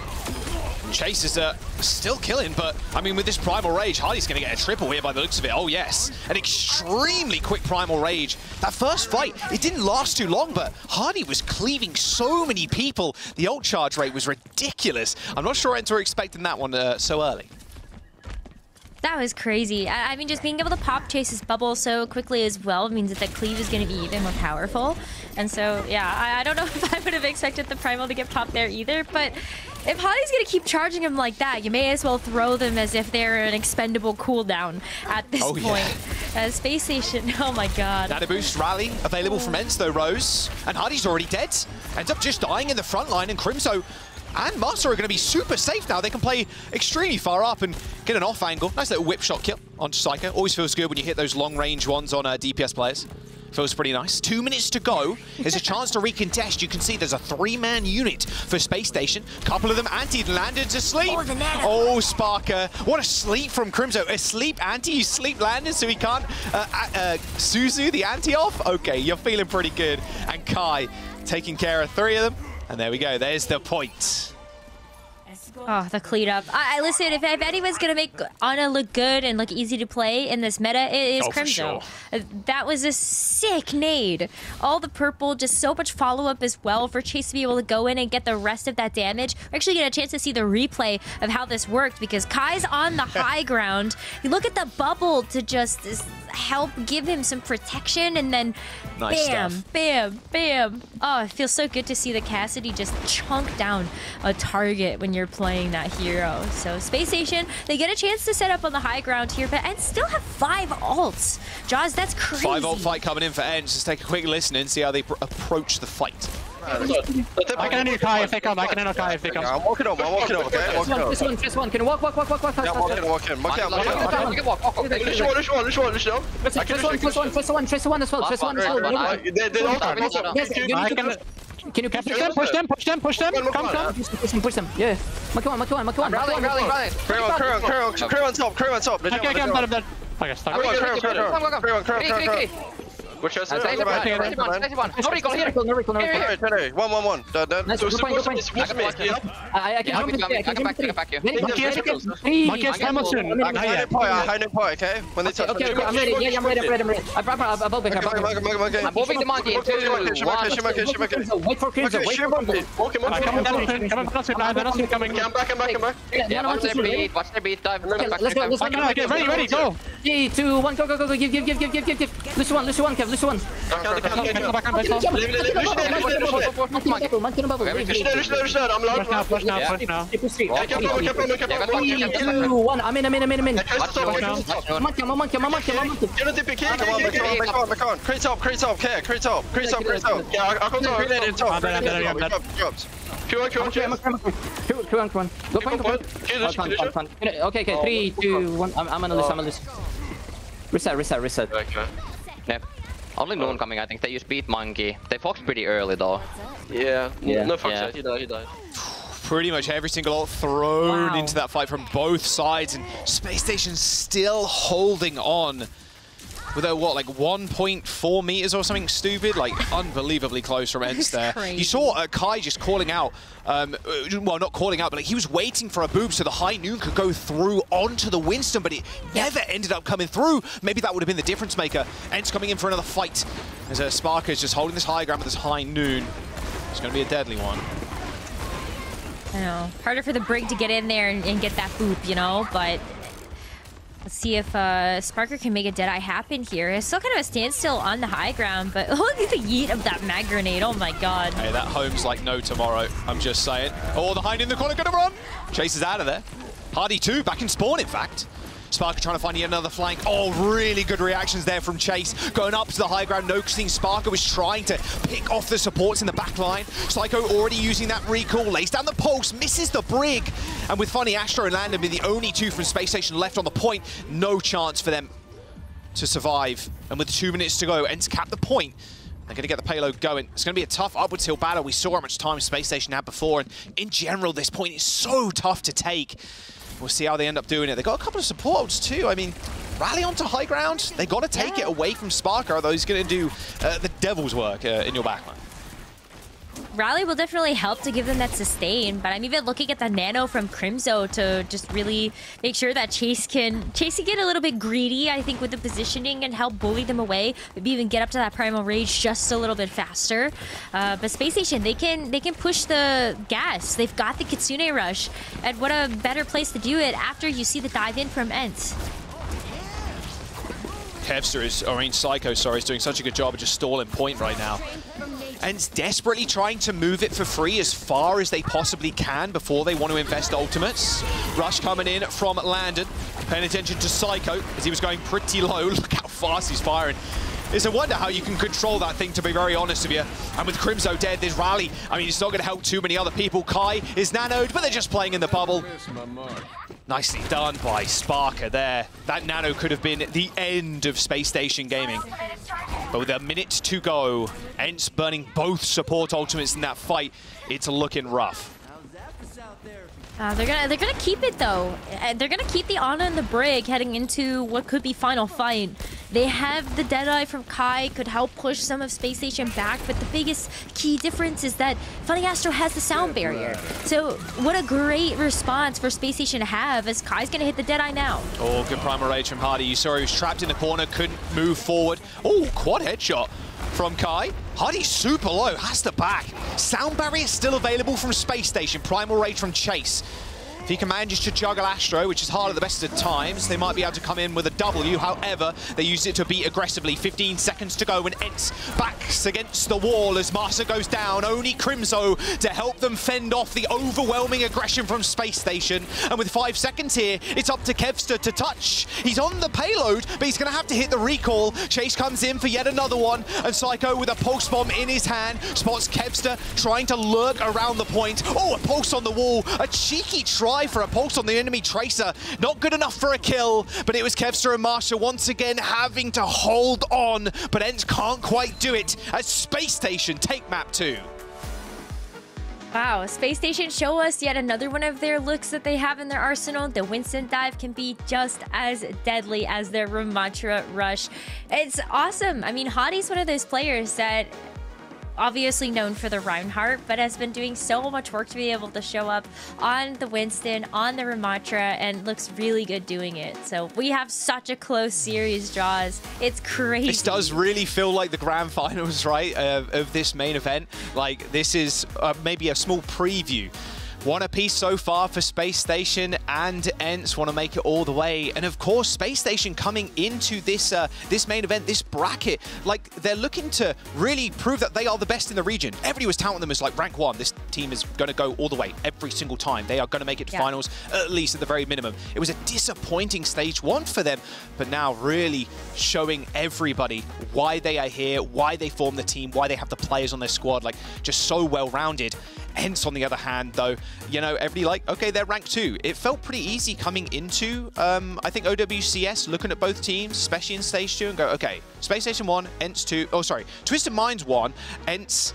Chase is still killing, but I mean, with this Primal Rage, Hardy's going to get a triple here by the looks of it. Oh, yes. An extremely quick Primal Rage. That first fight, it didn't last too long, but Hardy was cleaving so many people. The ult charge rate was ridiculous. I'm not sure Enter were expecting that one so early. That was crazy. I mean, just being able to pop Chase's bubble so quickly as well means that the cleave is going to be even more powerful. And so, yeah, I don't know if I would have expected the Primal to get popped there either, but if Hardy's going to keep charging him like that, you may as well throw them as if they're an expendable cooldown at this point. Space Station, oh my god. Nano Boost rally available from ENCE though, Rose. And Hardy's already dead. Ends up just dying in the front line, and Crimso and Master are going to be super safe now. They can play extremely far up and get an off angle. Nice little whip shot kill on Psycho. Always feels good when you hit those long range ones on DPS players. Feels pretty nice. 2 minutes to go. There's a chance to recontest. You can see there's a 3-man unit for Space Station. Couple of them anti-landed to sleep. Oh, Sparker. What a sleep from Crimso. A sleep anti. You sleep landed so he can't Suzu the anti off. Okay, you're feeling pretty good. And Kai taking care of 3 of them. And there we go. There's the point. Oh, the clean up. Listen, if anyone's going to make Ana look good and look easy to play in this meta, it is Crimso. Sure. That was a sick nade. All the purple, just so much follow-up as well for Chase to be able to go in and get the rest of that damage. We're actually get a chance to see the replay of how this worked because Kai's on the high ground. You look at the bubble to just help give him some protection, and then bam, bam, bam. Oh, it feels so good to see the Cassidy just chunk down a target when you're playing that hero. So Space Station, they get a chance to set up on the high ground here, but and still have 5 ults. Jaws, that's crazy. 5 ult fight coming in for ENCE. Just take a quick listen and see how they approach the fight. I can handle Kai if they come. I can handle Kai if they come. I'm walking over. I'm walking over. Okay. This one. Can you walk? Yeah, walk in. Walk in. Trace one as well. Can you push them? Come. Push them. Yeah. Come on. Rally. Crew on top. Okay, I'm dead. Okay, stop. Which is one. One. I can come back you. Okay? When they touch. Okay, I'm ready. Yeah, I'm ready. I'm moving the monkey. 2, 1. Wait for Crimson. Come back. Yeah, watch their beat. Dive. Let's go. Okay, ready, go. 3, 2, 1, go. Give. Lucy one, Kev. Lucy one. Push now. I'm in. I'm in. Crate top. Yeah, I'll come to top. Q1. Go find. Okay, 3, 2, 1. I'm gonna lose. Reset. Okay. Yep. Only Noon coming, I think. They use Beat Monkey. They foxed pretty early though. Yeah. No fox yet. He died. Pretty much every single ult thrown into that fight from both sides, and Space Station still holding on. With a, what, like 1.4 meters or something stupid? Like, unbelievably close from ENCE there. Crazy. You saw Kai just calling out, well, not calling out, but like he was waiting for a boob so the High Noon could go through onto the Winston, but it never ended up coming through. Maybe that would have been the difference maker. ENCE coming in for another fight. As Sparker is just holding this high ground with this High Noon. It's going to be a deadly one. I know. Harder for the Brig to get in there and get that boop, you know, but Let's see if Sparker can make a Deadeye happen here. It's still kind of a standstill on the high ground, but look at the yeet of that mag grenade. Oh my god. Hey, that home's like no tomorrow. I'm just saying. Oh, the Hind in the corner gonna run. Chase is out of there. Hardy too, back in spawn in fact. Sparker trying to find yet another flank. Oh, really good reactions there from Chase. Going up to the high ground, noticing Sparker was trying to pick off the supports in the back line. Psycho already using that recall, lays down the pulse, misses the brig. And with Funny, Astro and Landon being the only two from Space Station left on the point, no chance for them to survive. And with 2 minutes to go, ENCE cap the point. They're going to get the payload going. It's going to be a tough upwards hill battle. We saw how much time Space Station had before. And in general, this point is so tough to take. We'll see how they end up doing it. They've got a couple of supports too. I mean, rally onto high ground. They got to take it away from Sparker, although he's going to do the devil's work in your backline. Rally will definitely help to give them that sustain, but I'm even looking at the nano from Crimzo to just really make sure that Chase can get a little bit greedy, I think, with the positioning and help bully them away. Maybe even get up to that Primal Rage just a little bit faster. But Space Station, they can push the gas. They've got the Kitsune Rush, and what a better place to do it after you see the dive in from ENCE. Psycho, is doing such a good job of just stalling point right now. And desperately trying to move it for free as far as they possibly can before they want to invest ultimates. Rush coming in from Landon. Paying attention to Psycho as he was going pretty low. Look how fast he's firing. It's a wonder how you can control that thing, to be very honest with you. And with Crimzo dead, this rally, I mean, it's not going to help too many other people. Kai is nanoed, but they're just playing in the bubble. Nicely done by Sparker there. That nano could have been the end of Space Station Gaming. But with a minute to go, ENCE burning both support ultimates in that fight, it's looking rough. They're gonna keep it though. They're gonna keep the Ana and the Brig heading into what could be final fight. They have the Deadeye from Kai, could help push some of Space Station back, but the biggest key difference is that Funny Astro has the sound barrier. So what a great response for Space Station to have, as Kai's gonna hit the Deadeye now. Oh, good Primal Rage from Hardy. You saw he was trapped in the corner, couldn't move forward. Oh, quad headshot from Kai. Hardy's super low, has to back. Sound barrier still available from Space Station. Primal Rage from Chase. If he can manage to juggle Astro, which is hard at the best of times, they might be able to come in with a W. However, they use it to beat aggressively. 15 seconds to go, and ENCE backs against the wall as Master goes down. Only Crimzo to help them fend off the overwhelming aggression from Space Station. And with 5 seconds here, it's up to Kevster to touch. He's on the payload, but he's going to have to hit the recall. Chase comes in for yet another one, and Psycho with a pulse bomb in his hand spots Kevster trying to lurk around the point. Oh, a pulse on the wall. A cheeky try for a pulse on the enemy Tracer. Not good enough for a kill, but it was Kevster and Marsha once again having to hold on, but ENCE can't quite do it as Space Station take map 2. Wow, Space Station show us yet another one of their looks that they have in their arsenal. The Winston dive can be just as deadly as their Ramatra rush. It's awesome. I mean, Hadi's one of those players that obviously known for the Reinhardt, but has been doing so much work to be able to show up on the Winston, on the Ramatra, and looks really good doing it. So we have such a close series, Jaws. It's crazy. This does really feel like the grand finals, right, of this main event. Like, this is maybe a small preview. One apiece so far for Space Station and ENCE. Want to make it all the way. And of course, Space Station coming into this this main event, this bracket, like, they're looking to really prove that they are the best in the region. Everybody was touting them as like rank 1. This team is going to go all the way every single time. They are going to make it to finals, at least at the very minimum. It was a disappointing stage 1 for them, but now really showing everybody why they are here, why they form the team, why they have the players on their squad, like, just so well-rounded. ENCE, on the other hand, though, you know, everybody like, okay, they're rank 2. It felt pretty easy coming into, I think, OWCS, looking at both teams, especially in Stage 2, and go, okay, Space Station 1, ENCE 2, oh, sorry, Twisted Minds 1, ENCE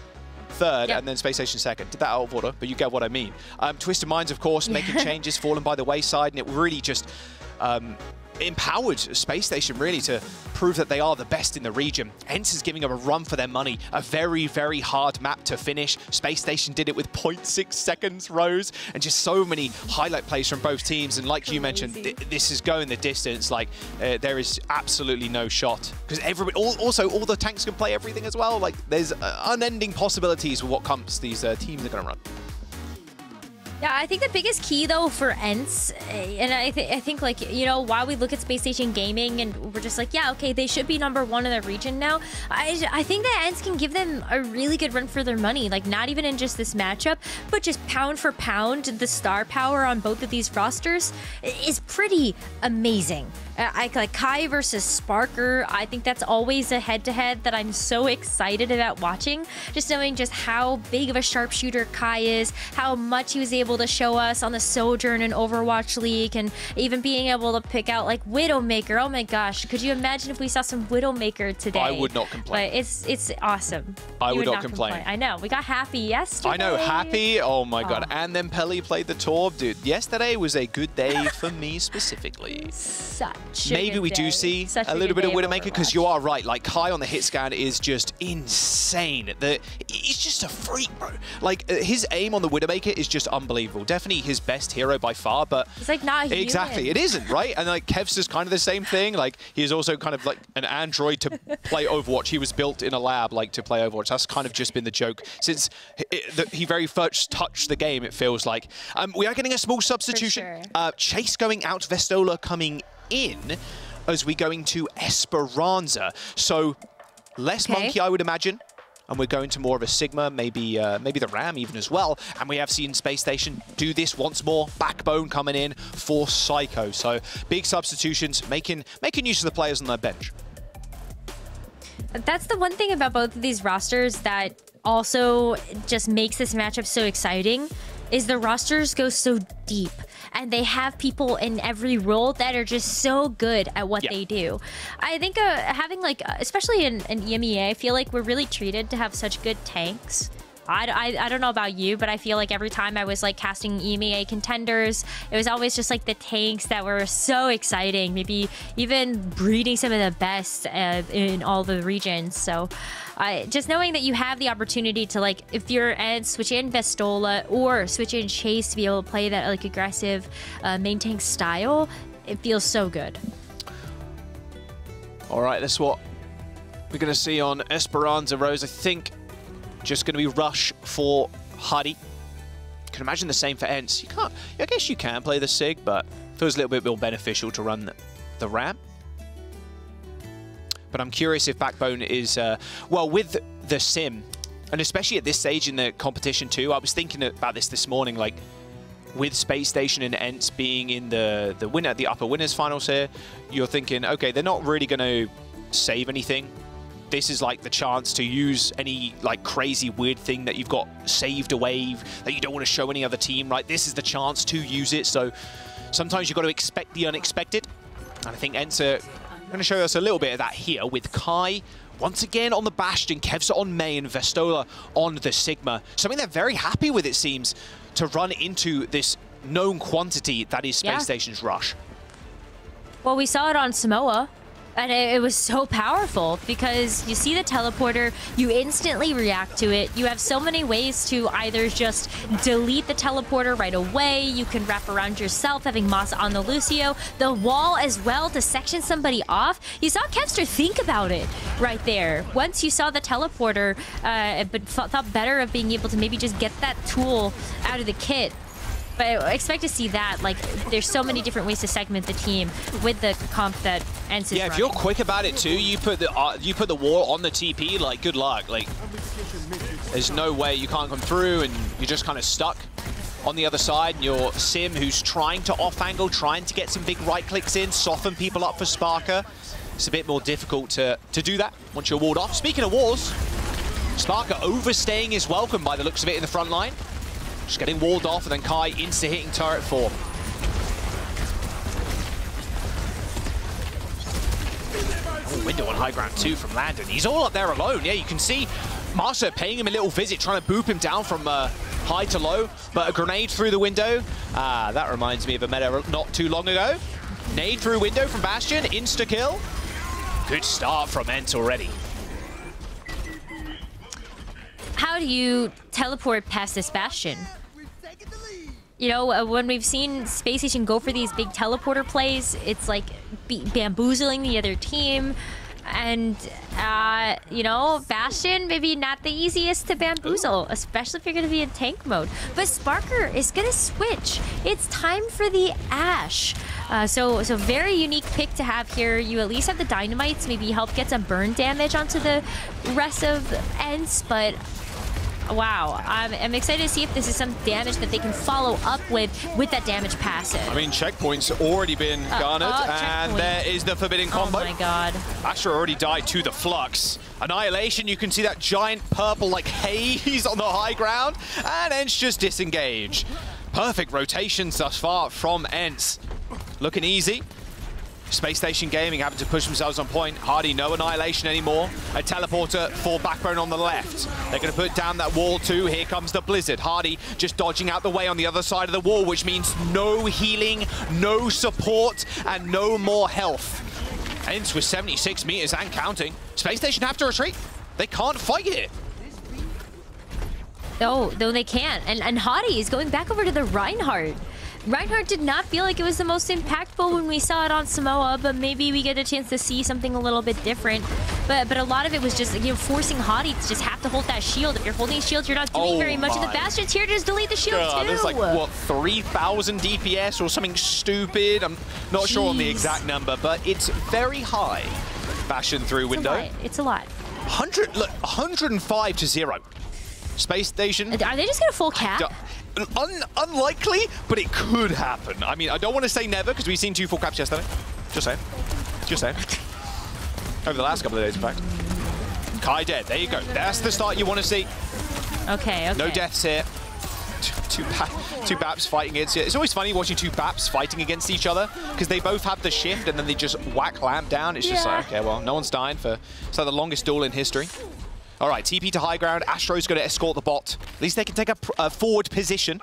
3rd, and then Space Station 2nd. Did that out of order, but you get what I mean. Twisted Minds, of course, making changes, falling by the wayside, and it really just empowered Space Station really to prove that they are the best in the region. ENCE is giving them a run for their money. A very, very hard map to finish. Space Station did it with 0.6 seconds, Rose, and just so many highlight plays from both teams. And like you mentioned, this is going the distance. Like, there is absolutely no shot. Because everybody, also all the tanks can play everything as well. Like, there's unending possibilities with what comes these teams are going to run. Yeah, I think the biggest key though for ENCE, and I think like, you know, while we look at Spacestation Gaming and we're just like, yeah, okay, they should be #1 in the region now. I think that ENCE can give them a really good run for their money, like not even in just this matchup, but just pound for pound, the star power on both of these rosters is pretty amazing. I like Kai versus Sparker. I think that's always a head-to-head that I'm so excited about watching. Just knowing just how big of a sharpshooter Kai is, how much he was able to show us on the Sojourn and Overwatch League, and even being able to pick out like Widowmaker. Oh my gosh, could you imagine if we saw some Widowmaker today? I would not complain. But it's awesome. I would not complain. I know. We got Happy yesterday. I know, Happy. Oh my god. And then Pelly played the Torb. Dude, yesterday was a good day for me specifically. Maybe we do see a little bit of Widowmaker, because you are right. Like, Kai on the hit scan is just insane. He's just a freak, bro. Like, his aim on the Widowmaker is just unbelievable. Definitely his best hero by far, but it's like not human. Exactly, it isn't, right? And like Kev's is kind of the same thing. Like, he is also kind of like an android to play Overwatch. He was built in a lab, like, to play Overwatch. That's kind of just been the joke since he very first touched the game, it feels like. We are getting a small substitution. Sure. Chase going out, Vestola coming in as we go into Esperanza. So less Monkey, I would imagine. And we're going to more of a Sigma, maybe the Ram even as well. And we have seen Spacestation do this once more. Backbone coming in for Psycho. So big substitutions, making use of the players on their bench. That's the one thing about both of these rosters that also just makes this matchup so exciting, is the rosters go so deep. And they have people in every role that are just so good at what they do. I think having like, especially in EMEA, I feel like we're really treated to have such good tanks. I don't know about you, but I feel like every time I was like casting EMEA contenders, it was always just like the tanks that were so exciting, maybe even breeding some of the best in all the regions. So just knowing that you have the opportunity to, like, if you're ENCE, switch in Vestola or switch in Chase to be able to play that like aggressive main tank style, it feels so good. All right, that's what we're going to see on Esperanza, Rose. I think just going to be rush for Huddy. You can imagine the same for ENCE. You can't, I guess you can play the Sig, but it feels a little bit more beneficial to run the Ram. But I'm curious if Backbone is, well, with the Sim, and especially at this stage in the competition too, I was thinking about this morning, like, with Spacestation and ENCE being in the upper winners finals here, you're thinking, okay, they're not really going to save anything. This is like the chance to use any like crazy weird thing that you've got saved away that you don't want to show any other team, right? This is the chance to use it. So sometimes you've got to expect the unexpected. And I think ENCE are going to show us a little bit of that here with Kai once again on the Bastion, Kev's on May, and Vestola on the Sigma. Something they're very happy with, it seems, to run into this known quantity that is Spacestation's rush. Well, we saw it on Samoa. And it was so powerful because you see the teleporter, you instantly react to it. You have so many ways to either just delete the teleporter right away. You can wrap around yourself, having Moss on the Lucio. The wall as well to section somebody off. You saw Kevster think about it right there. Once you saw the teleporter, but thought better of being able to maybe just get that tool out of the kit. But I expect to see that. Like, there's so many different ways to segment the team with the comp that ENCE is if you're quick about it too, you put the wall on the TP. Like, good luck. Like, there's no way you can't come through, and you're just kind of stuck on the other side. And your Sim, who's trying to off-angle, trying to get some big right clicks in, soften people up for Sparker. It's a bit more difficult to do that once you're walled off. Speaking of walls, Sparker overstaying his welcome by the looks of it in the front line. Just getting walled off, and then Kai insta-hitting turret form. Oh, window on high ground too from Landon. He's all up there alone. Yeah, you can see Marsa paying him a little visit, trying to boop him down from high to low, but a grenade through the window. That reminds me of a meta not too long ago. Nade through window from Bastion, insta-kill. Good start from ENCE already. How do you teleport past this Bastion? You know, when we've seen Spacestation go for these big teleporter plays, it's like bamboozling the other team. And, you know, Bastion, maybe not the easiest to bamboozle, especially if you're going to be in tank mode. But Sparker is going to switch. It's time for the Ashe. So very unique pick to have here. You at least have the Dynamites, maybe help get some burn damage onto the rest of ENCE, but wow, I'm excited to see if this is some damage that they can follow up with that damage passive. I mean, checkpoint's already been garnered, and there is the forbidden combo. Oh my god. Asher already died to the Flux. Annihilation, you can see that giant purple like haze on the high ground, and ENCE just disengage. Perfect rotations thus far from ENCE. Looking easy. Space Station Gaming having to push themselves on point. Hardy, no Annihilation anymore. A teleporter for Backbone on the left. They're going to put down that wall too. Here comes the Blizzard. Hardy just dodging out the way on the other side of the wall, which means no healing, no support, and no more health. ENCE with 76 meters and counting. Space Station have to retreat. They can't fight it. No, they can't. And Hardy is going back over to the Reinhardt. Reinhardt did not feel like it was the most impactful when we saw it on Samoa, but maybe we get a chance to see something a little bit different. But a lot of it was just, you know, forcing Hardy to just have to hold that shield. If you're holding shield, you're not doing very much. And the Bastion's here to just delete the shield too. There's like, what, 3,000 DPS or something stupid? I'm not sure on the exact number, but it's very high. Bastion through window. It's a lot. 105 to 0. Space Station. Are they just going to full cap? Unlikely, but it could happen. I mean, I don't want to say never because we've seen 2 full caps yesterday. Just saying. Just saying. Over the last couple of days, in fact. Kai dead. There you go. That's the start you want to see. Okay. No deaths here. Two BAPs fighting against it. It's always funny watching 2 BAPs fighting against each other because they both have the shift and then they just whack Lamp down. It's just like, okay, well, no one's dying for the longest duel in history. All right, TP to high ground. Astro's going to escort the bot. At least they can take a forward position.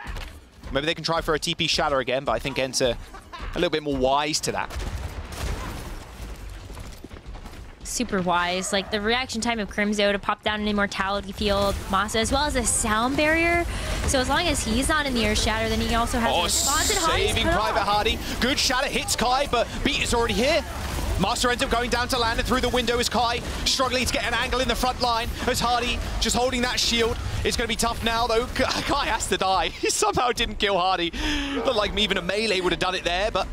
Maybe they can try for a TP shatter again, but I think ENCE are a little bit more wise to that. Super wise. Like the reaction time of Crimzo to pop down an Immortality Field, Masa, as well as a sound barrier. So as long as he's not in the air shatter, then he also has a response. Saving Private Hardy. Good shatter hits Kai, but Beat is already here. Master ends up going down to land, and through the window is Kai, struggling to get an angle in the front line as Hardy just holding that shield. It's going to be tough now, though. Kai has to die. He somehow didn't kill Hardy. Looked like even a melee would have done it there, but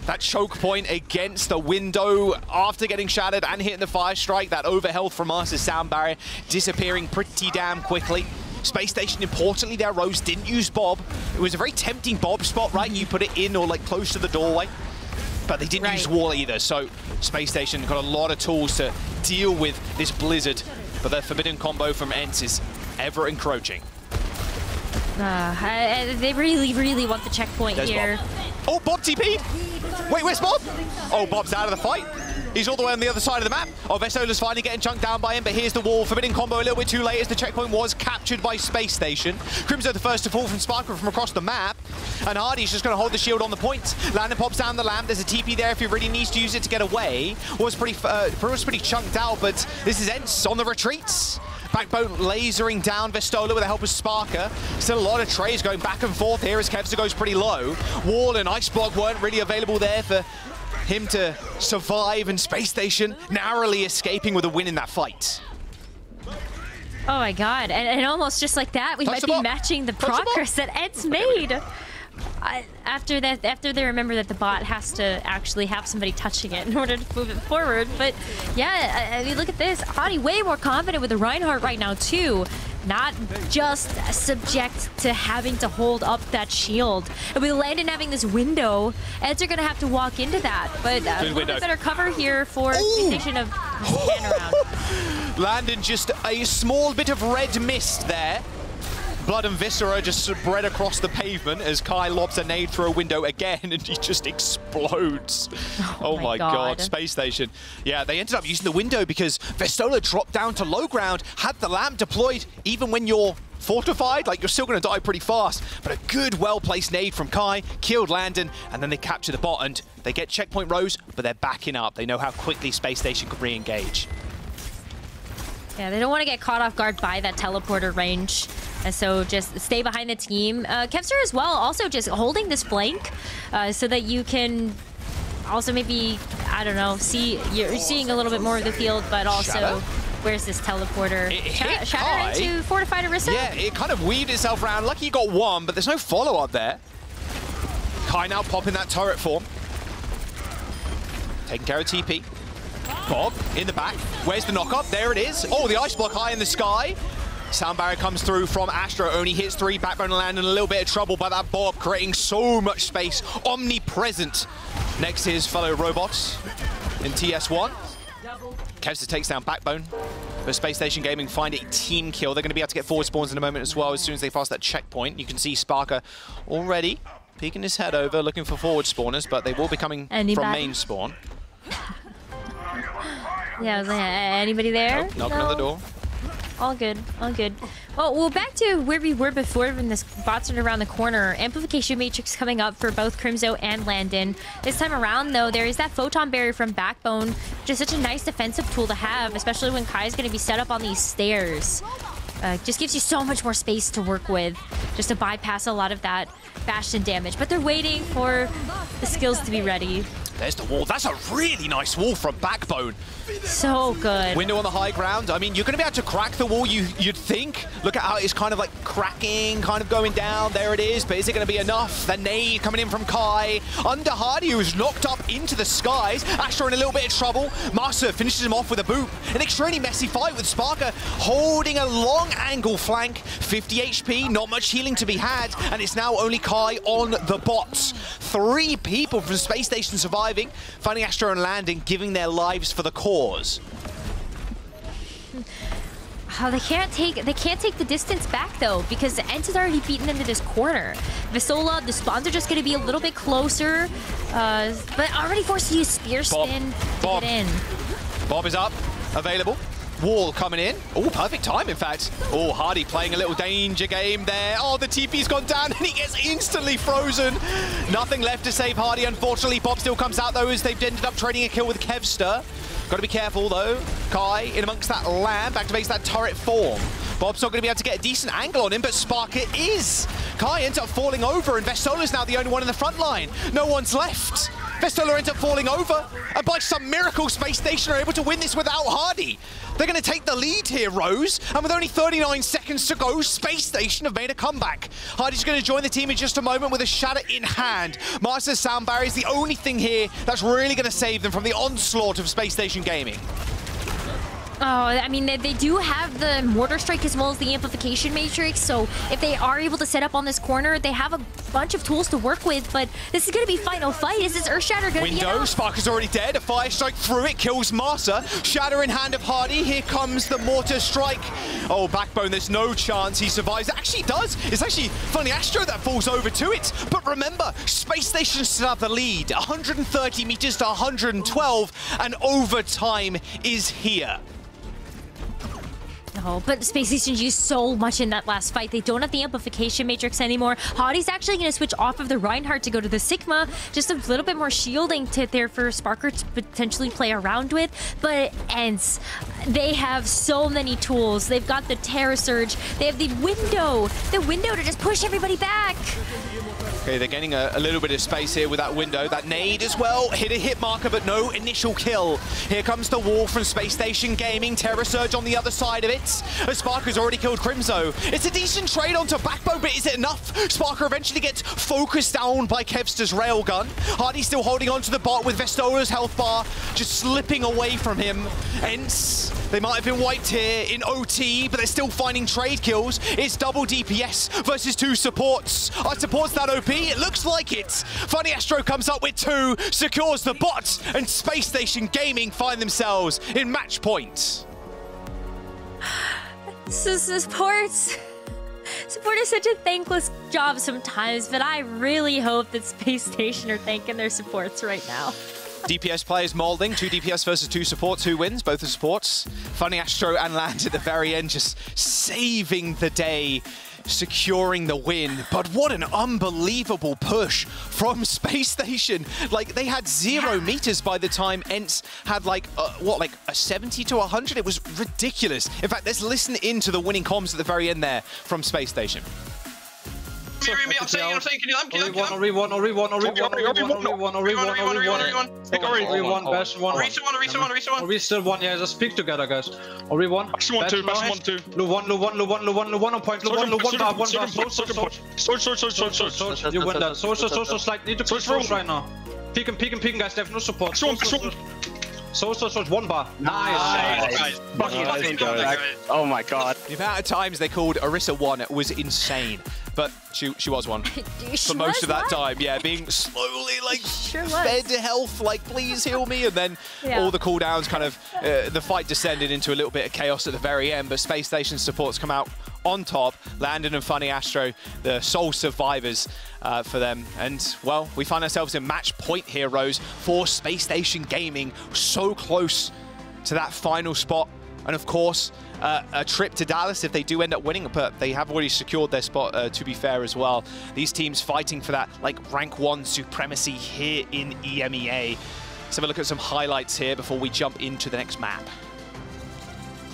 that choke point against the window after getting shattered and hitting the fire strike, that overhealth from Master's sound barrier disappearing pretty damn quickly. Space Station, importantly, their Rose didn't use Bob. It was a very tempting Bob spot, right? You put it in or like close to the doorway. But they didn't use wall either, so Space Station got a lot of tools to deal with this Blizzard. But the forbidden combo from ENCE is ever encroaching. They really want the checkpoint here. Bob. Oh, Bob TP! Wait, where's Bob? Oh, Bob's out of the fight. He's all the way on the other side of the map. Oh, Vestola's finally getting chunked down by him, but here's the wall. Forbidden combo a little bit too late as the checkpoint was captured by Space Station. Crimzo the first to fall from Sparker from across the map. And Hardy's just going to hold the shield on the point. Landon pops down the lamp. There's a TP there if he really needs to use it to get away. Was pretty chunked out, but this is ENCE on the retreats. Backbone lasering down Vestola with the help of Sparker. Still a lot of trays going back and forth here as Kevster goes pretty low. Wall and Ice Block weren't really available there for him to survive, and Space Station narrowly escaping with a win in that fight. Oh my god, and almost just like that, we might be matching the progress that ENCE made. After they remember that the bot has to actually have somebody touching it in order to move it forward. But yeah, I mean, look at this. Hardy way more confident with the Reinhardt right now too. Not just subject to having to hold up that shield. And with Landon having this window, ENCE are going to have to walk into that. But a little bit better cover here for the station of pan around. Landon just a small bit of red mist there. Blood and Viscera just spread across the pavement as Kai lobs a nade through a window again, and he just explodes. Oh my god, Space Station. Yeah, they ended up using the window because Vestola dropped down to low ground, had the lamp deployed. Even when you're fortified, like, you're still going to die pretty fast. But a good, well-placed nade from Kai, killed Landon, and then they capture the bot, and they get checkpoint Rose, but they're backing up. They know how quickly Space Station could re-engage. Yeah, they don't want to get caught off guard by that teleporter range. And so just stay behind the team. Kevster as well, also just holding this flank so that you can also maybe, I don't know, you're seeing a little bit more of the field, but also Shadow? where's this teleporter? Shatter into fortified Orisa? Yeah, it kind of weaved itself around. Lucky he got one, but there's no follow-up there. Kai now popping that turret form. Taking care of TP. Bob in the back. Where's the knock-up? There it is. Oh, the ice block high in the sky. Sound barrier comes through from Astro. Only hits 3. Backbone land in a little bit of trouble by that Bob, creating so much space. Omnipresent. Next to his fellow robots in TS1. Kevster takes down Backbone. But Space Station Gaming find a team kill. They're going to be able to get forward spawns in a moment as well as soon as they pass that checkpoint. You can see Sparker already peeking his head over, looking for forward spawners, but they will be coming from main spawn. Yeah, I was like, anybody there? Nope, knocking on the door. All good, all good. Well, back to where we were before when this bots are around the corner. Amplification Matrix coming up for both Crimzo and Landon. This time around, though, there is that Photon Barrier from Backbone, which is such a nice defensive tool to have, especially when Kai is going to be set up on these stairs. Just gives you so much more space to work with, just to bypass a lot of that Bastion damage. But they're waiting for the skills to be ready. There's the wall. That's a really nice wall from Backbone. So good. Window on the high ground. I mean, you're going to be able to crack the wall, you'd think. Look at how it's kind of like cracking, kind of going down. There it is. But is it going to be enough? The nade coming in from Kai. Under Hardy, who's knocked up into the skies. Astro in a little bit of trouble. Master finishes him off with a boot. An extremely messy fight with Sparker holding a long angle flank. 50 HP, not much healing to be had. And it's now only Kai on the bots. 3 people from Space Station surviving, finding Astro and Landon, giving their lives for the cause. Oh, they can't take the distance back though, because the ENCE has already beaten into this corner. Visola, the spawns are just going to be a little bit closer, but already forced to use Spear Spin to get in. Bob is up, available. Wall coming in. Oh, perfect time, in fact. Oh, Hardy playing a little danger game there. Oh, the TP's gone down and he gets instantly frozen. Nothing left to save Hardy, unfortunately. Bob still comes out, though, as they've ended up trading a kill with Kevster. Got to be careful, though. Kai in amongst that lamp activates that turret form. Bob's not going to be able to get a decent angle on him, but Sparker is. Kai ends up falling over, and Vestola's now the only one in the front line. No one's left. Vestola ends up falling over, and by some miracle, Space Station are able to win this without Hardy. They're going to take the lead here, Rose, and with only 39 seconds to go, Space Station have made a comeback. Hardy's going to join the team in just a moment with a shatter in hand. Master's sound barrier is the only thing here that's really going to save them from the onslaught of Space Station Gaming. Oh, I mean, they do have the Mortar Strike as well as the Amplification Matrix, so if they are able to set up on this corner, they have a bunch of tools to work with, but this is going to be final fight. Is this Earth Shatter going to be Window, Sparker's already dead. A Fire Strike through it, kills Master. Shatter in hand of Hardy. Here comes the Mortar Strike. Oh, Backbone, there's no chance he survives. Actually does. It's actually funny Astro that falls over to it. But remember, Space Station still have the lead. 130 meters to 112, and overtime is here. Oh, but Space Station used so much in that last fight. They don't have the Amplification Matrix anymore. Hardy's actually going to switch off of the Reinhardt to go to the Sigma. Just a little bit more shielding there for Sparker to potentially play around with. But ENCE, they have so many tools. They've got the Terror Surge. They have the window to just push everybody back. Okay, they're getting a little bit of space here with that window. That nade as well. Hit a hit marker, but no initial kill. Here comes the wall from Space Station Gaming. Terror Surge on the other side of it. Sparker's already killed Crimzo. It's a decent trade onto Backbone, but is it enough? Sparker eventually gets focused down by Kevster's railgun. Hardy's still holding on to the bot with Vestola's health bar just slipping away from him. ENCE, they might have been wiped here in OT, but they're still finding trade kills. It's double DPS versus 2 supports. Our support's that OP? It looks like it. Funny Astro comes up with 2, secures the bot, and Space Station Gaming find themselves in match point. Support is such a thankless job sometimes, but I really hope that Space Station are thanking their supports right now. DPS players molding, 2 DPS versus 2 supports. Who wins? Both the supports. Funny Astro and Land at the very end just saving the day, securing the win. But what an unbelievable push from Space Station. Like, they had 0 meters by the time ENCE had like a 70 to 100? It was ridiculous. In fact, let's listen into the winning comms at the very end there from Space Station. I'm saying, can you lamp? Rewind. Bash one. We still one, yeah, just speak together, guys. Rewind. Bash one, two. Lu one on point. Lu one bar. You win that. Social slide. Need to push Rose right now. Peeking, guys. They have no support. Social, one bar. Nice. Oh my god. The amount of times they called Orisa one was insane. But she was one for most of that time. Yeah, being slowly like fed to health, like please heal me, and then all the cooldowns kind of the fight descended into a little bit of chaos at the very end. But Space Station supports come out on top. Landon and Funny Astro, the sole survivors for them. And well, we find ourselves in match point here, Rose, for Space Station Gaming, so close to that final spot. And of course, a trip to Dallas if they do end up winning, but they have already secured their spot, to be fair as well. These teams fighting for that like rank 1 supremacy here in EMEA. Let's have a look at some highlights here before we jump into the next map.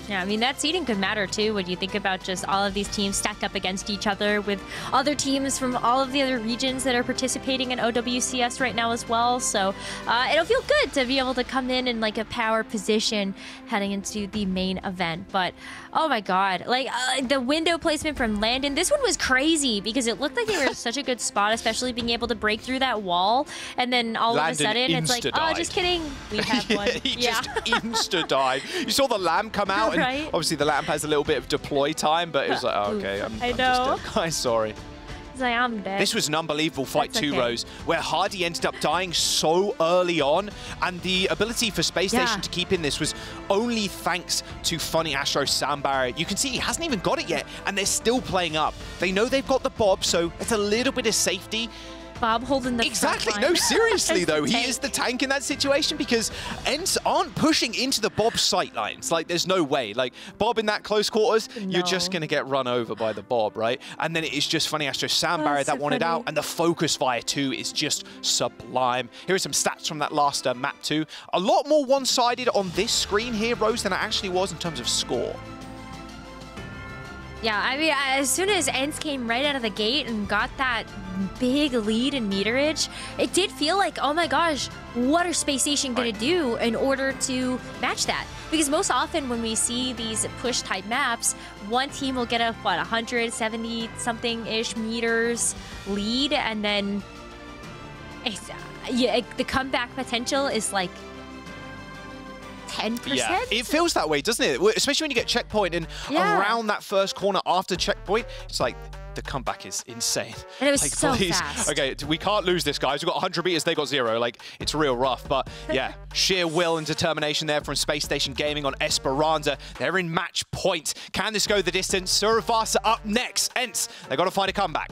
Yeah, I mean, that seeding could matter too when you think about just all of these teams stacked up against each other with other teams from all of the other regions that are participating in OWCS right now as well. So it'll feel good to be able to come in like a power position heading into the main event. But oh my god, like the window placement from Landon, this one was crazy because it looked like they were in such a good spot, especially being able to break through that wall. And then all of a sudden it's like, oh, just kidding, we have one. He just insta-died. You saw the lamp come out. And obviously the lamp has a little bit of deploy time, but it was like, oh, okay, I'm just dead. Guys, sorry. It's like, I'm dead. This was an unbelievable fight too, Rose, where Hardy ended up dying so early on, and the ability for Space Station to keep in this was only thanks to Funny Astro's sound barrier. You can see he hasn't even got it yet, and they're still playing up. They know they've got the Bob, so it's a little bit of safety. Bob holding the exactly. No, seriously though, he is the tank in that situation because ENCE aren't pushing into the Bob sight lines. Like, there's no way. Like, Bob in that close quarters, you're just gonna get run over by the Bob, right? And then it is just Funny Astro's sound barrier that won it out, and the focus fire too is just sublime. Here are some stats from that last map too. A lot more one-sided on this screen here, Rose, than it actually was in terms of score. Yeah, I mean, as soon as ENCE came right out of the gate and got that big lead in meterage, it did feel like, oh my gosh, what are Space Station going to do in order to match that? Because most often when we see these push type maps, one team will get a, what, 170 something-ish meters lead, and then it's, the comeback potential is like 10%? Yeah, it feels that way, doesn't it? Especially when you get checkpoint and around that first corner after checkpoint, it's like the comeback is insane. And it was like, so fast. Okay, we can't lose this, guys. We've got 100 meters, they got 0. Like, it's real rough. But yeah, sheer will and determination there from Space Station Gaming on Esperanza. They're in match point. Can this go the distance? Suravasa up next. ENCE, they got to find a comeback.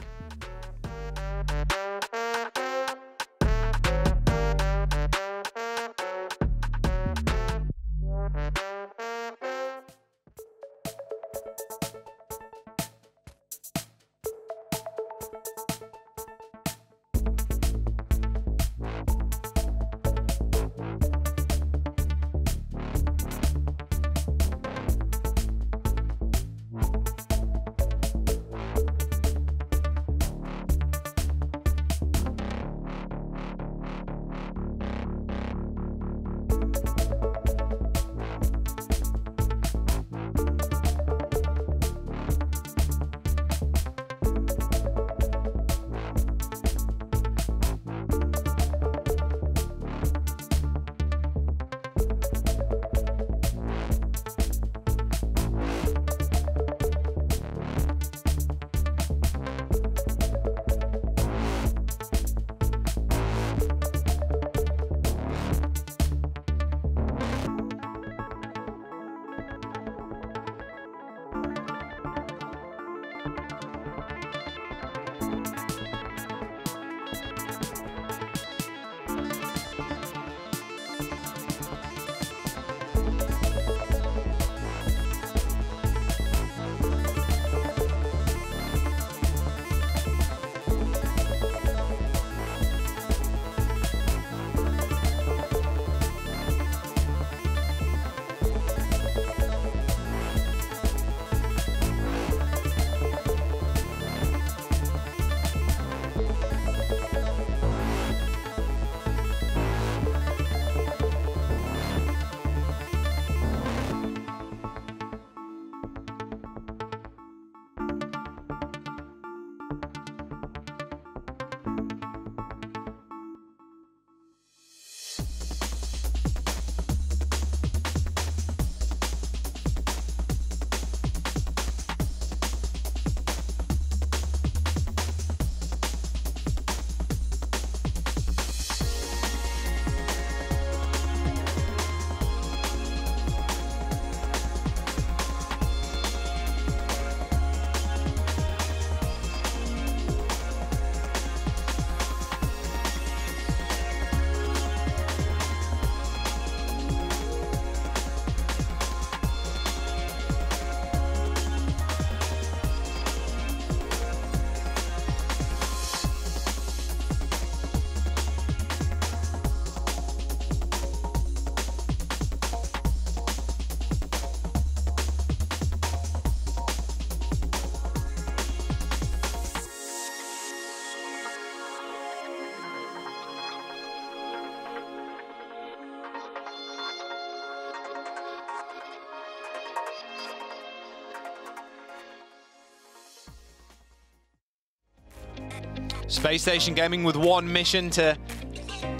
Space Station Gaming with one mission to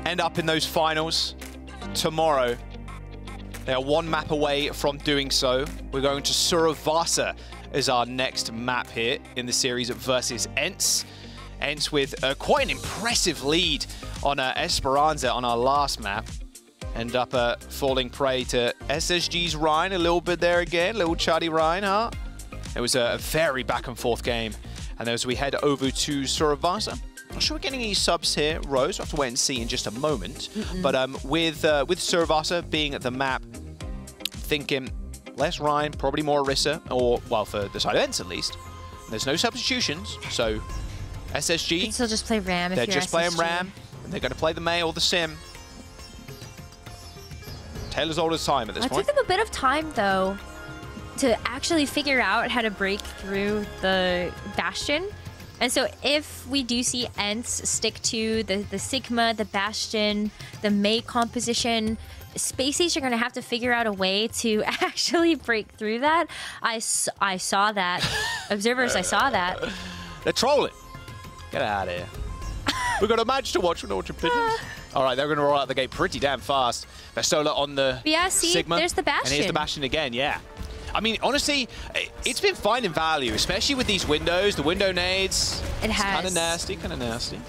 end up in those finals tomorrow. They are one map away from doing so. We're going to Survasa as our next map here in the series versus ENCE. ENCE with quite an impressive lead on Esperanza on our last map. End up falling prey to SSG's Ryan a little bit there again. Little chatty Ryan, huh? It was a very back and forth game. And as we head over to Survasa, not sure we're getting any subs here, Rose. We'll have to wait and see in just a moment. But with Survasa being the map, thinking less Ryan, probably more Orisa, or, well, for the side of ENCE at least. There's no substitutions, so SSG... You can still just play Ram if you're They're just playing Ram, and they're going to play the Mei or the Sim. Taylor's old as time at this point. It took them a bit of time, though, to actually figure out how to break through the Bastion. And so if we do see ENCE stick to the Sigma, the Bastion, the Mei composition, Space Station are going to have to figure out a way to actually break through that. I saw that. Observers, I saw that. They're trolling. Get out of here. We've got a match to watch with Orchard Pigeons. All right, they're going to roll out the gate pretty damn fast. Vestola on the Sigma. There's the Bastion. And here's the Bastion again, yeah. I mean, honestly, it's been fine in value, especially with these windows, the window nades. It has. Kind of nasty, kind of nasty.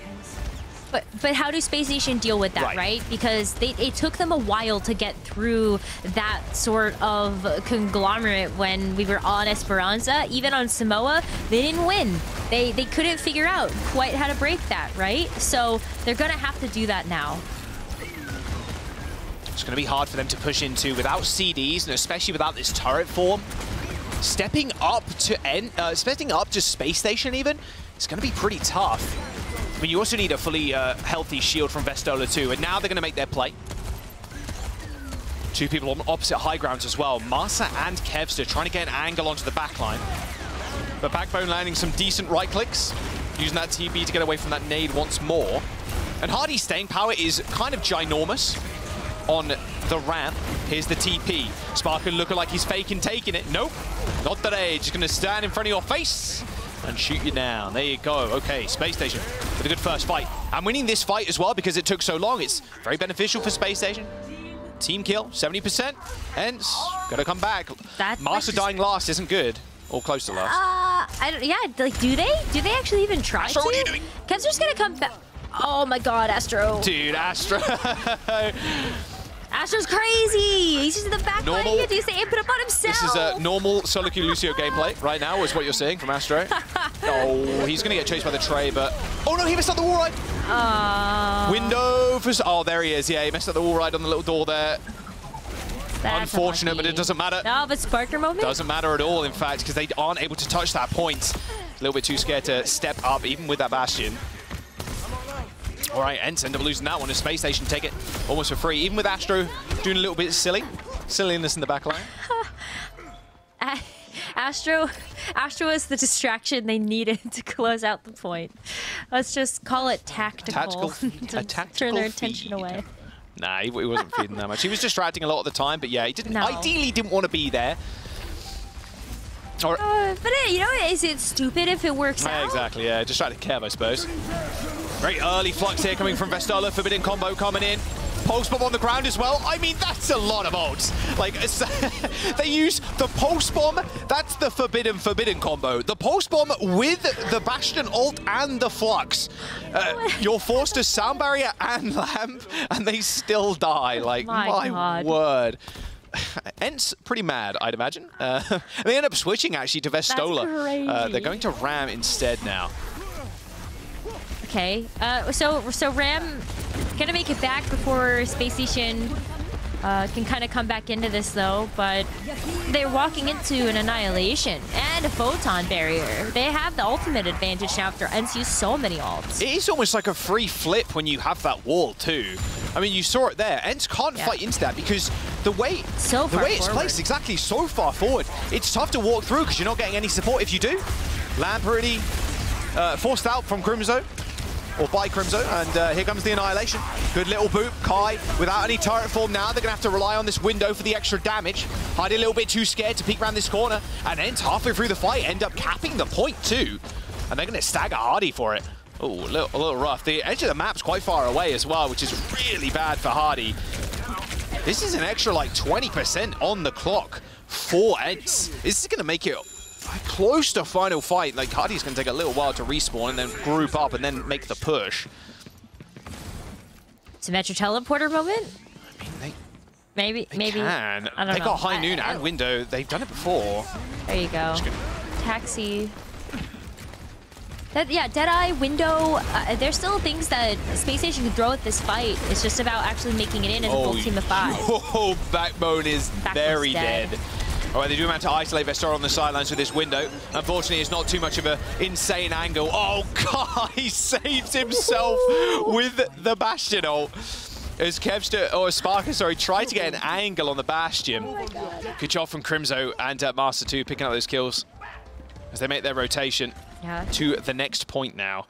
But how do Space Station deal with that, right? Because it took them a while to get through that sort of conglomerate when we were on Esperanza. Even on Samoa, they didn't win. They couldn't figure out quite how to break that, right? So they're going to have to do that now. It's going to be hard for them to push into without CDs, and especially without this turret form. Stepping up to Space Station even, it's going to be pretty tough. I mean, you also need a fully healthy shield from Vestola too, and now they're going to make their play. Two people on opposite high grounds as well. Masa and Kevster trying to get an angle onto the backline. But Backbone landing some decent right clicks, using that TB to get away from that nade once more. And Hardy's staying power is kind of ginormous on the ramp. Here's the TP. Sparkin looking like he's faking taking it. Nope, not today. Just going to stand in front of your face and shoot you down. There you go. Okay, Space Station with a good first fight. And winning this fight as well because it took so long. It's very beneficial for Space Station. Team kill, 70%. ENCE, gotta come back. Master dying last isn't good. Or close to last. Yeah, like, do they? Do they actually even try Astro, to? what are you doing? Kevster's gonna come back. Oh my god, Astro. Dude, Astro. Astro's crazy! He's just in the back line. He can say put up on himself. This is a normal solo queue Lucio gameplay right now, is what you're seeing from Astro. Oh, he's going to get chased by the tray, but... Oh no, he messed up the wall ride! Window for... Oh, there he is. Yeah, he messed up the wall ride on the little door there. That's unfortunate, but it doesn't matter. No, but Sparker moment? Doesn't matter at all, in fact, because they aren't able to touch that point. A little bit too scared to step up, even with that Bastion. All right, ENCE end up losing that one. A Space Station take it almost for free. Even with Astro doing a little bit silliness in the back line. Astro was the distraction they needed to close out the point. Let's just call it tactical. Turn their attention away. Nah, he wasn't feeding that much. He was distracting a lot of the time, but yeah, he didn't. Ideally, didn't want to be there. But you know, is it stupid if it works out? Exactly, yeah. Distracted Kev, I suppose. Very early flux here coming from Vestola. Forbidden combo coming in. Pulse bomb on the ground as well. I mean, that's a lot of ults. Like, they use the pulse bomb. That's the forbidden combo. The pulse bomb with the Bastion ult and the flux. You're forced to sound barrier and lamp, and they still die. Like, my word. ENCE pretty mad, I'd imagine. They end up switching actually to Vestola. They're going to Ram instead now. Okay, so Ram gonna make it back before Space Station can kind of come back into this though, but they're walking into an Annihilation and a Photon Barrier. They have the ultimate advantage now after ENCE used so many ults. It is almost like a free flip when you have that wall too. I mean, you saw it there. ENCE can't fight into that because the way it's placed, exactly, so far forward, it's tough to walk through because you're not getting any support if you do. Lamp already forced out from Crimzo. Or by Crimzo, and here comes the Annihilation. Good little boop. Kai, without any turret form now, they're going to have to rely on this window for the extra damage. Hardy a little bit too scared to peek around this corner, and ENCE halfway through the fight end up capping the point too. And they're going to stagger Hardy for it. Oh, a little rough. The edge of the map's quite far away as well, which is really bad for Hardy. This is an extra like 20% on the clock for ENCE. This is going to make it close to final fight. Like, Hardy's going to take a little while to respawn and then group up and then make the push. Symmetra teleporter moment? I mean, maybe. Can. I don't know. They got High Noon and Window. They've done it before. There you go. Taxi. Yeah, Deadeye, Window, there's still things that Spacestation can throw at this fight. It's just about actually making it in as a full team of 5. Oh, Backbone is very dead. All right, they do manage to isolate Vestor on the sidelines with this Window. Unfortunately, it's not too much of an insane angle. Oh, God, he saves himself with the Bastion ult. As Kevster, or Sparker, sorry, tried to get an angle on the Bastion. Good job from Crimzo and Master 2 picking up those kills as they make their rotation to the next point now.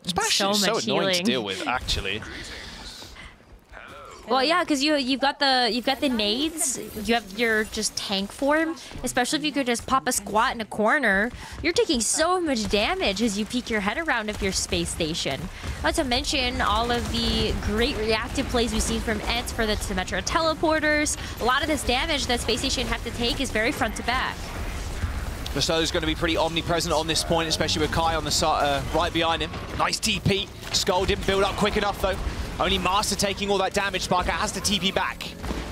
This Bastion is so annoying to deal with, actually. Well, yeah, because you've got the nades, you have your just tank form. Especially if you could just pop a squat in a corner, you're taking so much damage as you peek your head around if you're Space Station. Not to mention all of the great reactive plays we've seen from ENCE for the Symmetra teleporters. A lot of this damage that Space Station have to take is very front to back. Masto's going to be pretty omnipresent on this point, especially with Kai on the side, right behind him. Nice TP. Skull didn't build up quick enough, though. Only Master taking all that damage. Sparker has to TP back.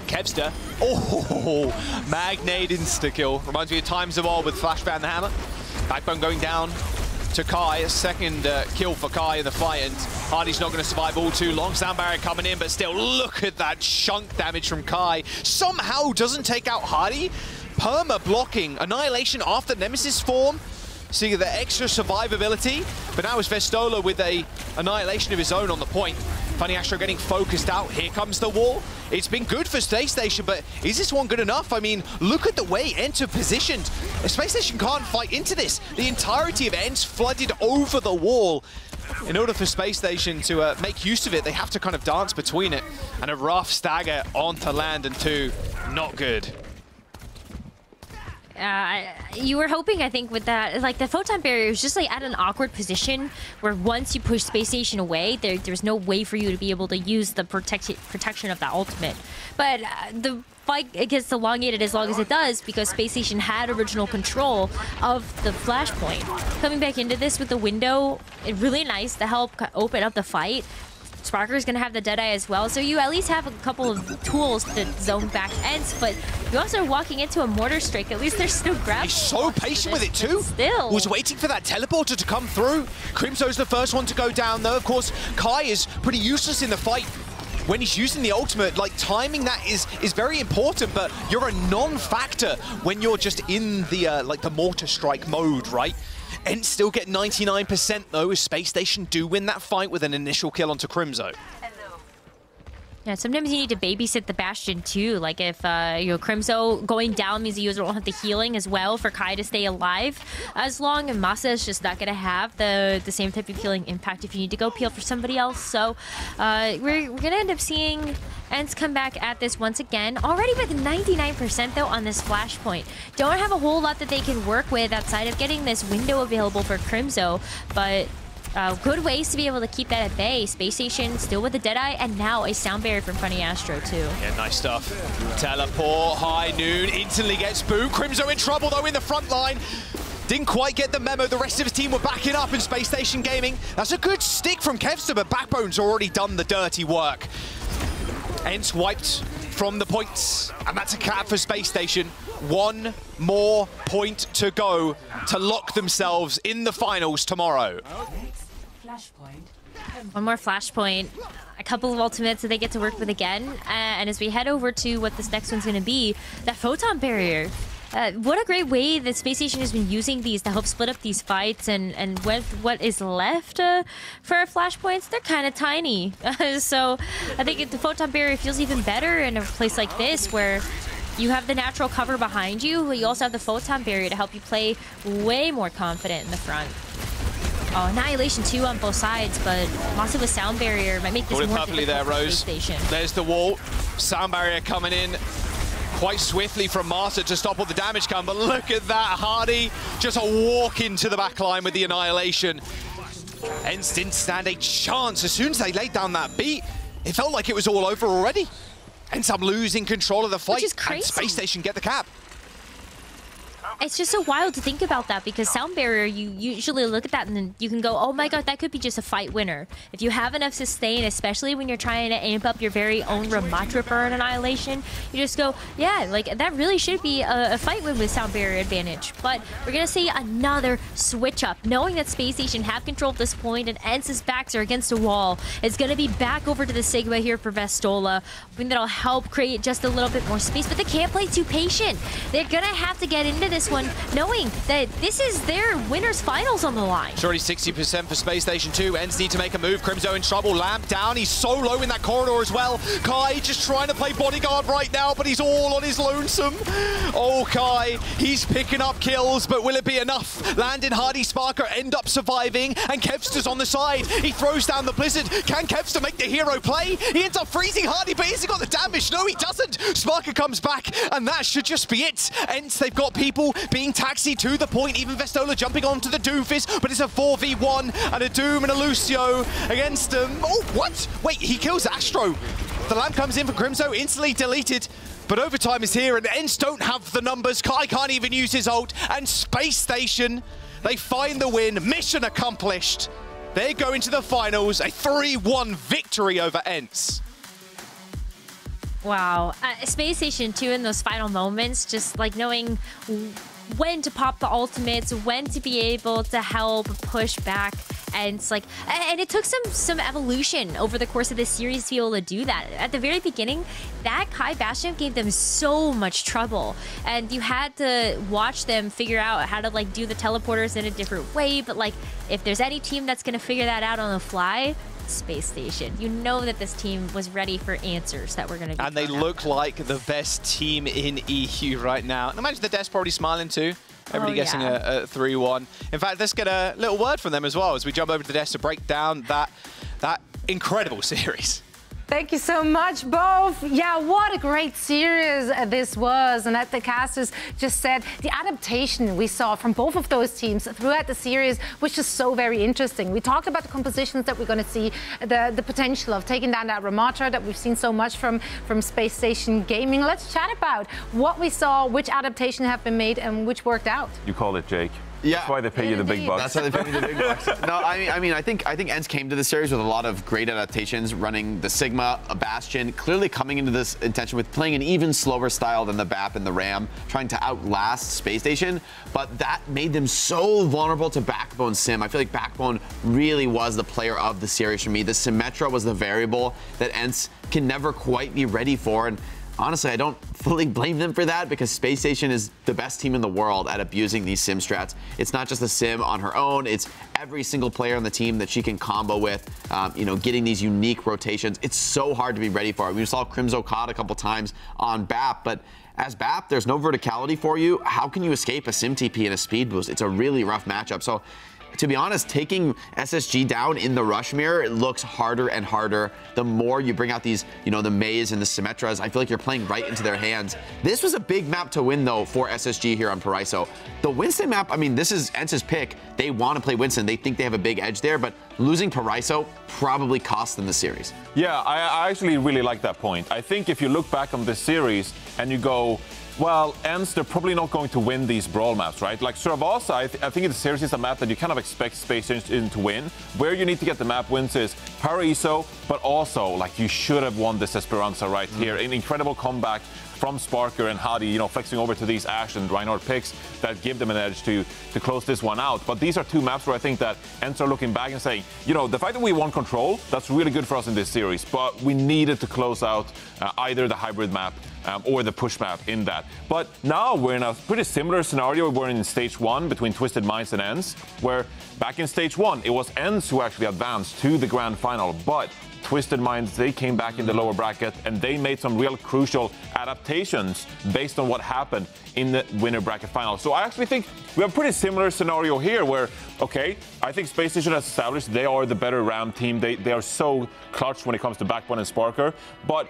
Kevster. Oh, Magnade insta-kill. Reminds me of times of old with Flashbang the Hammer. Backbone going down to Kai. A second kill for Kai in the fight, and Hardy's not going to survive all too long. Sound barrier coming in, but still, look at that chunk damage from Kai. Somehow doesn't take out Hardy. Perma blocking. Annihilation after Nemesis form. Seeing the extra survivability, but now it's Vestola with a annihilation of his own on the point. Funny Astro getting focused out. Here comes the wall. It's been good for Space Station, but is this one good enough? I mean, look at the way ENCE positioned. Space Station can't fight into this. The entirety of ENCE flooded over the wall. In order for Space Station to make use of it, they have to kind of dance between it. And a rough stagger onto Landon 2. Not good. You were hoping, I think, with that, like the photon barrier was just like at an awkward position where once you push Space Station away, there's no way for you to be able to use the protection of that ultimate. But the fight gets elongated as long as it does because Space Station had original control of the flashpoint. Coming back into this with the Window, really nice to help open up the fight. Sparker is going to have the Deadeye as well, so you at least have a couple of tools to zone back ENCE, but you also are walking into a Mortar Strike. At least there's still grab. He's so patient with it too. Still. Was waiting for that teleporter to come through. Crimso's the first one to go down though. Of course, Kai is pretty useless in the fight. When he's using the ultimate, like timing that is very important, but you're a non-factor when you're just in the like the Mortar Strike mode, right? ENCE still get 99% though, as Space Station do win that fight with an initial kill onto Crimzo. Yeah, sometimes you need to babysit the Bastion too. Like if Crimzo going down means the user won't have the healing as well for Kai to stay alive as long, and Masa is just not gonna have the same type of healing impact if you need to go peel for somebody else. So we're gonna end up seeing ENCE come back at this once again, already with 99% though on this flashpoint. Don't have a whole lot that they can work with outside of getting this Window available for Crimzo, but good ways to be able to keep that at bay. Space Station still with the Deadeye, and now a sound barrier from Funny Astro too. Yeah, nice stuff. Teleport, High Noon, instantly gets booed. Crimzo in trouble though in the front line. Didn't quite get the memo. The rest of his team were backing up in Space Station Gaming. That's a good stick from Kevster, but Backbone's already done the dirty work. ENCE wiped from the points, and that's a cap for Space Station. One more point to go to lock themselves in the finals tomorrow. One more flashpoint, a couple of ultimates that they get to work with again, and as we head over to what this next one's going to be, that photon barrier. What a great way that Space Station has been using these to help split up these fights, and with what is left for our flashpoints, they're kind of tiny. So I think the photon barrier feels even better in a place like this where you have the natural cover behind you, but you also have the photon barrier to help you play way more confident in the front. Oh, Annihilation 2 on both sides, but also with sound barrier might make this more difficult there, for Rose. Space Station. There's the wall. Sound barrier coming in. quite swiftly from Master to stop all the damage come, but look at that, Hardy just a walk into the back line with the Annihilation. ENCE didn't stand a chance. As soon as they laid down that beat, it felt like it was all over already. ENCE up losing control of the fight, which is crazy. And Space Station get the cap. It's just so wild to think about that, because Sound Barrier, you usually look at that and then you can go, oh my god, that could be just a fight winner. If you have enough sustain, especially when you're trying to amp up your very own Ramatra burn Annihilation, you just go, yeah, like that really should be a fight win with Sound Barrier advantage. But we're going to see another switch up, knowing that Space Station have control at this point and ENCE's backs are against a wall. It's going to be back over to the Sigma here for Vestola. I think that'll help create just a little bit more space, but they can't play too patient. They're going to have to get into this one, knowing that this is their winners finals on the line. It's already 60% for Space Station 2. ENCE need to make a move. Crimzo in trouble. Lamp down. He's so low in that corridor as well. Kai just trying to play bodyguard right now, but he's all on his lonesome. Oh, Kai, he's picking up kills, but will it be enough? Landon, Hardy, Sparker end up surviving, and Kevster's on the side. He throws down the Blizzard. Can Kevster make the hero play? He ends up freezing Hardy, but has he got the damage? No, he doesn't. Sparker comes back, and that should just be it. ENCE, they've got people being taxied to the point. Even Vestola jumping onto the Doomfist, but it's a 4v1 and a Doom and a Lucio against them. Oh, what? Wait, he kills Astro. The lamp comes in for Crimzo, instantly deleted. But overtime is here, and ENCE don't have the numbers. Kai can't even use his ult, and Space Station, they find the win. Mission accomplished. They go into the finals, a 3-1 victory over ENCE. Wow. Space Station 2 in those final moments, just like knowing when to pop the ultimates, when to be able to help push back, and it's like, and it took some evolution over the course of this series to be able to do that. At the very beginning, that Kai Bastion gave them so much trouble, and you had to watch them figure out how to like do the teleporters in a different way. But like, if there's any team that's gonna figure that out on the fly, Space Station. You know that this team was ready for answers that were going to be. And they look like the best team in EU right now. And imagine the Des probably smiling too. Everybody guessing a 3-1. In fact, let's get a little word from them as well as we jump over to Des to break down that incredible series. Thank you so much, both. Yeah, what a great series this was. And as the casters just said, the adaptation we saw from both of those teams throughout the series was just so very interesting. We talked about the compositions that we're going to see, the potential of taking down that Ramatra that we've seen so much from Space Station Gaming. Let's chat about what we saw, which adaptation have been made, and which worked out. You call it, Jake. Yeah. That's why they pay you the big bucks. That's why they pay me the big bucks. No, I mean, I think ENCE came to the series with a lot of great adaptations, running the Sigma, a Bastion, clearly coming into this intention with playing an even slower style than the BAP and the RAM, trying to outlast Space Station, but that made them so vulnerable to Backbone Sim. I feel like Backbone really was the player of the series for me. The Symmetra was the variable that ENCE can never quite be ready for, and honestly, I don't fully blame them for that, because Space Station is the best team in the world at abusing these sim strats. It's not just the sim on her own, it's every single player on the team that she can combo with, you know, getting these unique rotations. It's so hard to be ready for it. We saw Crimzo caught a couple times on BAP, but as BAP, there's no verticality for you. How can you escape a sim TP and a speed boost? It's a really rough matchup. So, to be honest, taking SSG down in the rush mirror, it looks harder and harder. The more you bring out these, you know, the Maze and the Symmetras, I feel like you're playing right into their hands. This was a big map to win, though, for SSG here on Paraiso. The Winston map, I mean, this is ENCE's pick. They want to play Winston. They think they have a big edge there, but losing Paraiso probably cost them the series. Yeah, I actually really like that point. I think if you look back on this series and you go, well, ENCE, they're probably not going to win these brawl maps, right? Like Surabasa, I think the series is a map that you kind of expect Space Station to win. Where you need to get the map wins is Paraiso, but also, like, you should have won this Esperanza right here. An incredible comeback from Sparker and Hadi, you know, flexing over to these Ashe and Reinhardt picks that give them an edge to close this one out. But these are two maps where I think that ENCE are looking back and saying, you know, the fact that we won control, that's really good for us in this series, but we needed to close out either the hybrid map or the push map in that. But now we're in a pretty similar scenario. We're in Stage 1 between Twisted Minds and ENCE, where back in Stage 1, it was ENCE who actually advanced to the grand final, but Twisted Minds, they came back in the lower bracket and they made some real crucial adaptations based on what happened in the winner bracket final. So I actually think we have a pretty similar scenario here where, okay, I think Space Station has established they are the better RAM team. They are so clutch when it comes to Backbone and Sparker, but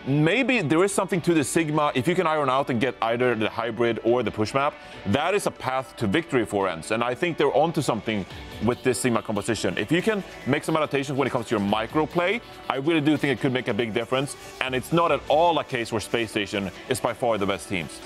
maybe there is something to the Sigma. If you can iron out and get either the hybrid or the push map, that is a path to victory for ENCE. And I think they're onto something with this Sigma composition. If you can make some adaptations when it comes to your micro play, I really do think it could make a big difference. And it's not at all a case where Space Station is by far the best teams.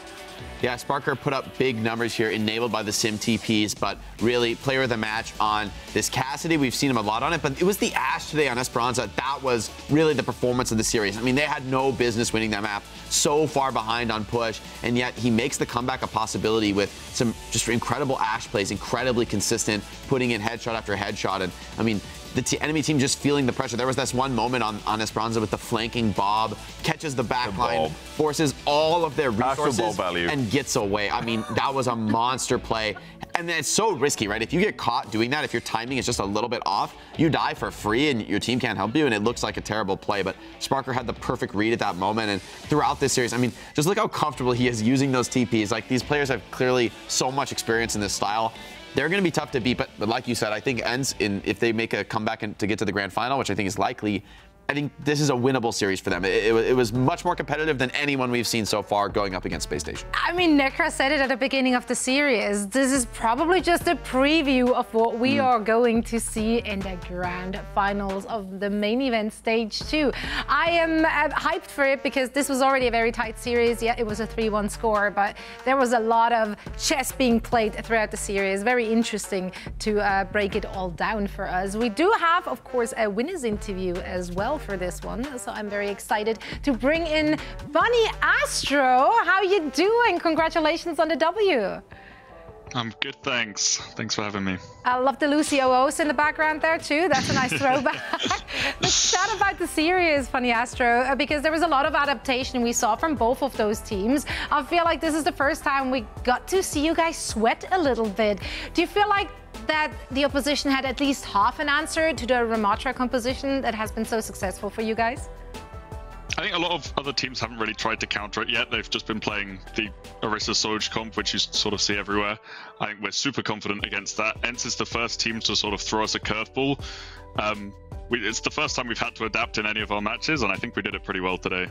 Yeah, Sparker put up big numbers here, enabled by the Sim TPs, but really player of the match on this Cassidy. We've seen him a lot on it, but it was the Ashe today on Esperanza. That was really the performance of the series. I mean, they had no business winning that map, so far behind on push, and yet he makes the comeback a possibility with some just incredible Ashe plays, incredibly consistent, putting in headshot after headshot. And I mean, the enemy team just feeling the pressure. There was this one moment on Esperanza with the flanking Bob, catches the back line, forces all of their resources and gets away. I mean, that was a monster play. And then it's so risky, right? If you get caught doing that, if your timing is just a little bit off, you die for free and your team can't help you, and it looks like a terrible play. But Sparker had the perfect read at that moment, and throughout this series, I mean, just look how comfortable he is using those TPs. Like, these players have clearly so much experience in this style. They're going to be tough to beat, but like you said, I think ENCE, if they make a comeback to get to the grand final, which I think is likely, I think this is a winnable series for them. It was much more competitive than anyone we've seen so far going up against Space Station. I mean, Nekra said it at the beginning of the series. This is probably just a preview of what we are going to see in the grand finals of the main event Stage 2. I am hyped for it because this was already a very tight series. Yeah, it was a 3-1 score, but there was a lot of chess being played throughout the series. Very interesting to break it all down for us. We do have, of course, a winner's interview as well for this one, so I'm very excited to bring in Bunny Astro. How you doing? Congratulations on the W. I'm good, thanks. Thanks for having me. I love the Lucy OOs in the background there too. That's a nice throwback. Let's chat about the series, Bunny Astro, because there was a lot of adaptation we saw from both of those teams. I feel like this is the first time we got to see you guys sweat a little bit. Do you feel like that the opposition had at least half an answer to the Ramatra composition that has been so successful for you guys? I think a lot of other teams haven't really tried to counter it yet. They've just been playing the Orisa Soj comp, which you sort of see everywhere. I think we're super confident against that. ENCE is the first team to sort of throw us a curveball. It's the first time we've had to adapt in any of our matches, and I think we did it pretty well today.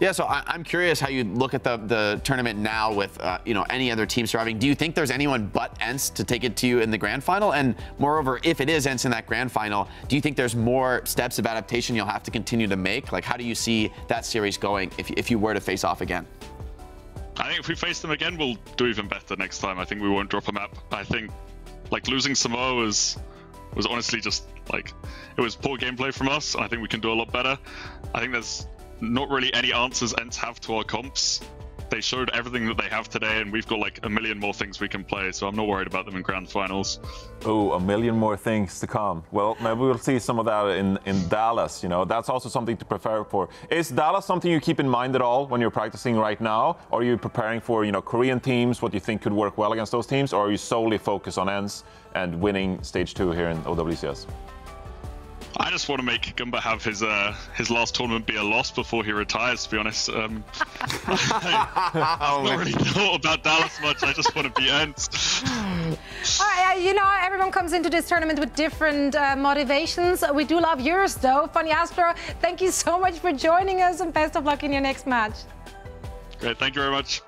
Yeah, so I'm curious how you look at the tournament now with any other team surviving. Do you think there's anyone but ENCE to take it to you in the grand final? And moreover, if it is ENCE in that grand final, do you think there's more steps of adaptation you'll have to continue to make? Like, how do you see that series going if you were to face off again? I think if we face them again, we'll do even better next time. I think we won't drop a map. I think like losing Samoa was honestly just like, it was poor gameplay from us, and I think we can do a lot better. I think there's not really any answers ENCE have to our comps. They showed everything that they have today, and we've got like a million more things we can play, so I'm not worried about them in grand finals. Oh, a million more things to come. Well, maybe we'll see some of that in Dallas. You know, that's also something to prepare for. Is Dallas something you keep in mind at all when you're practicing right now? Or are you preparing for, Korean teams, what you think could work well against those teams? Or are you solely focused on ENCE and winning Stage 2 here in OWCS? I just want to make Gumba have his last tournament be a loss before he retires, to be honest. I've not really thought about Dallas much. I just want to be ENCE. Everyone comes into this tournament with different motivations. We do love yours, though. Bunny Astro, thank you so much for joining us, and best of luck in your next match. Great, thank you very much.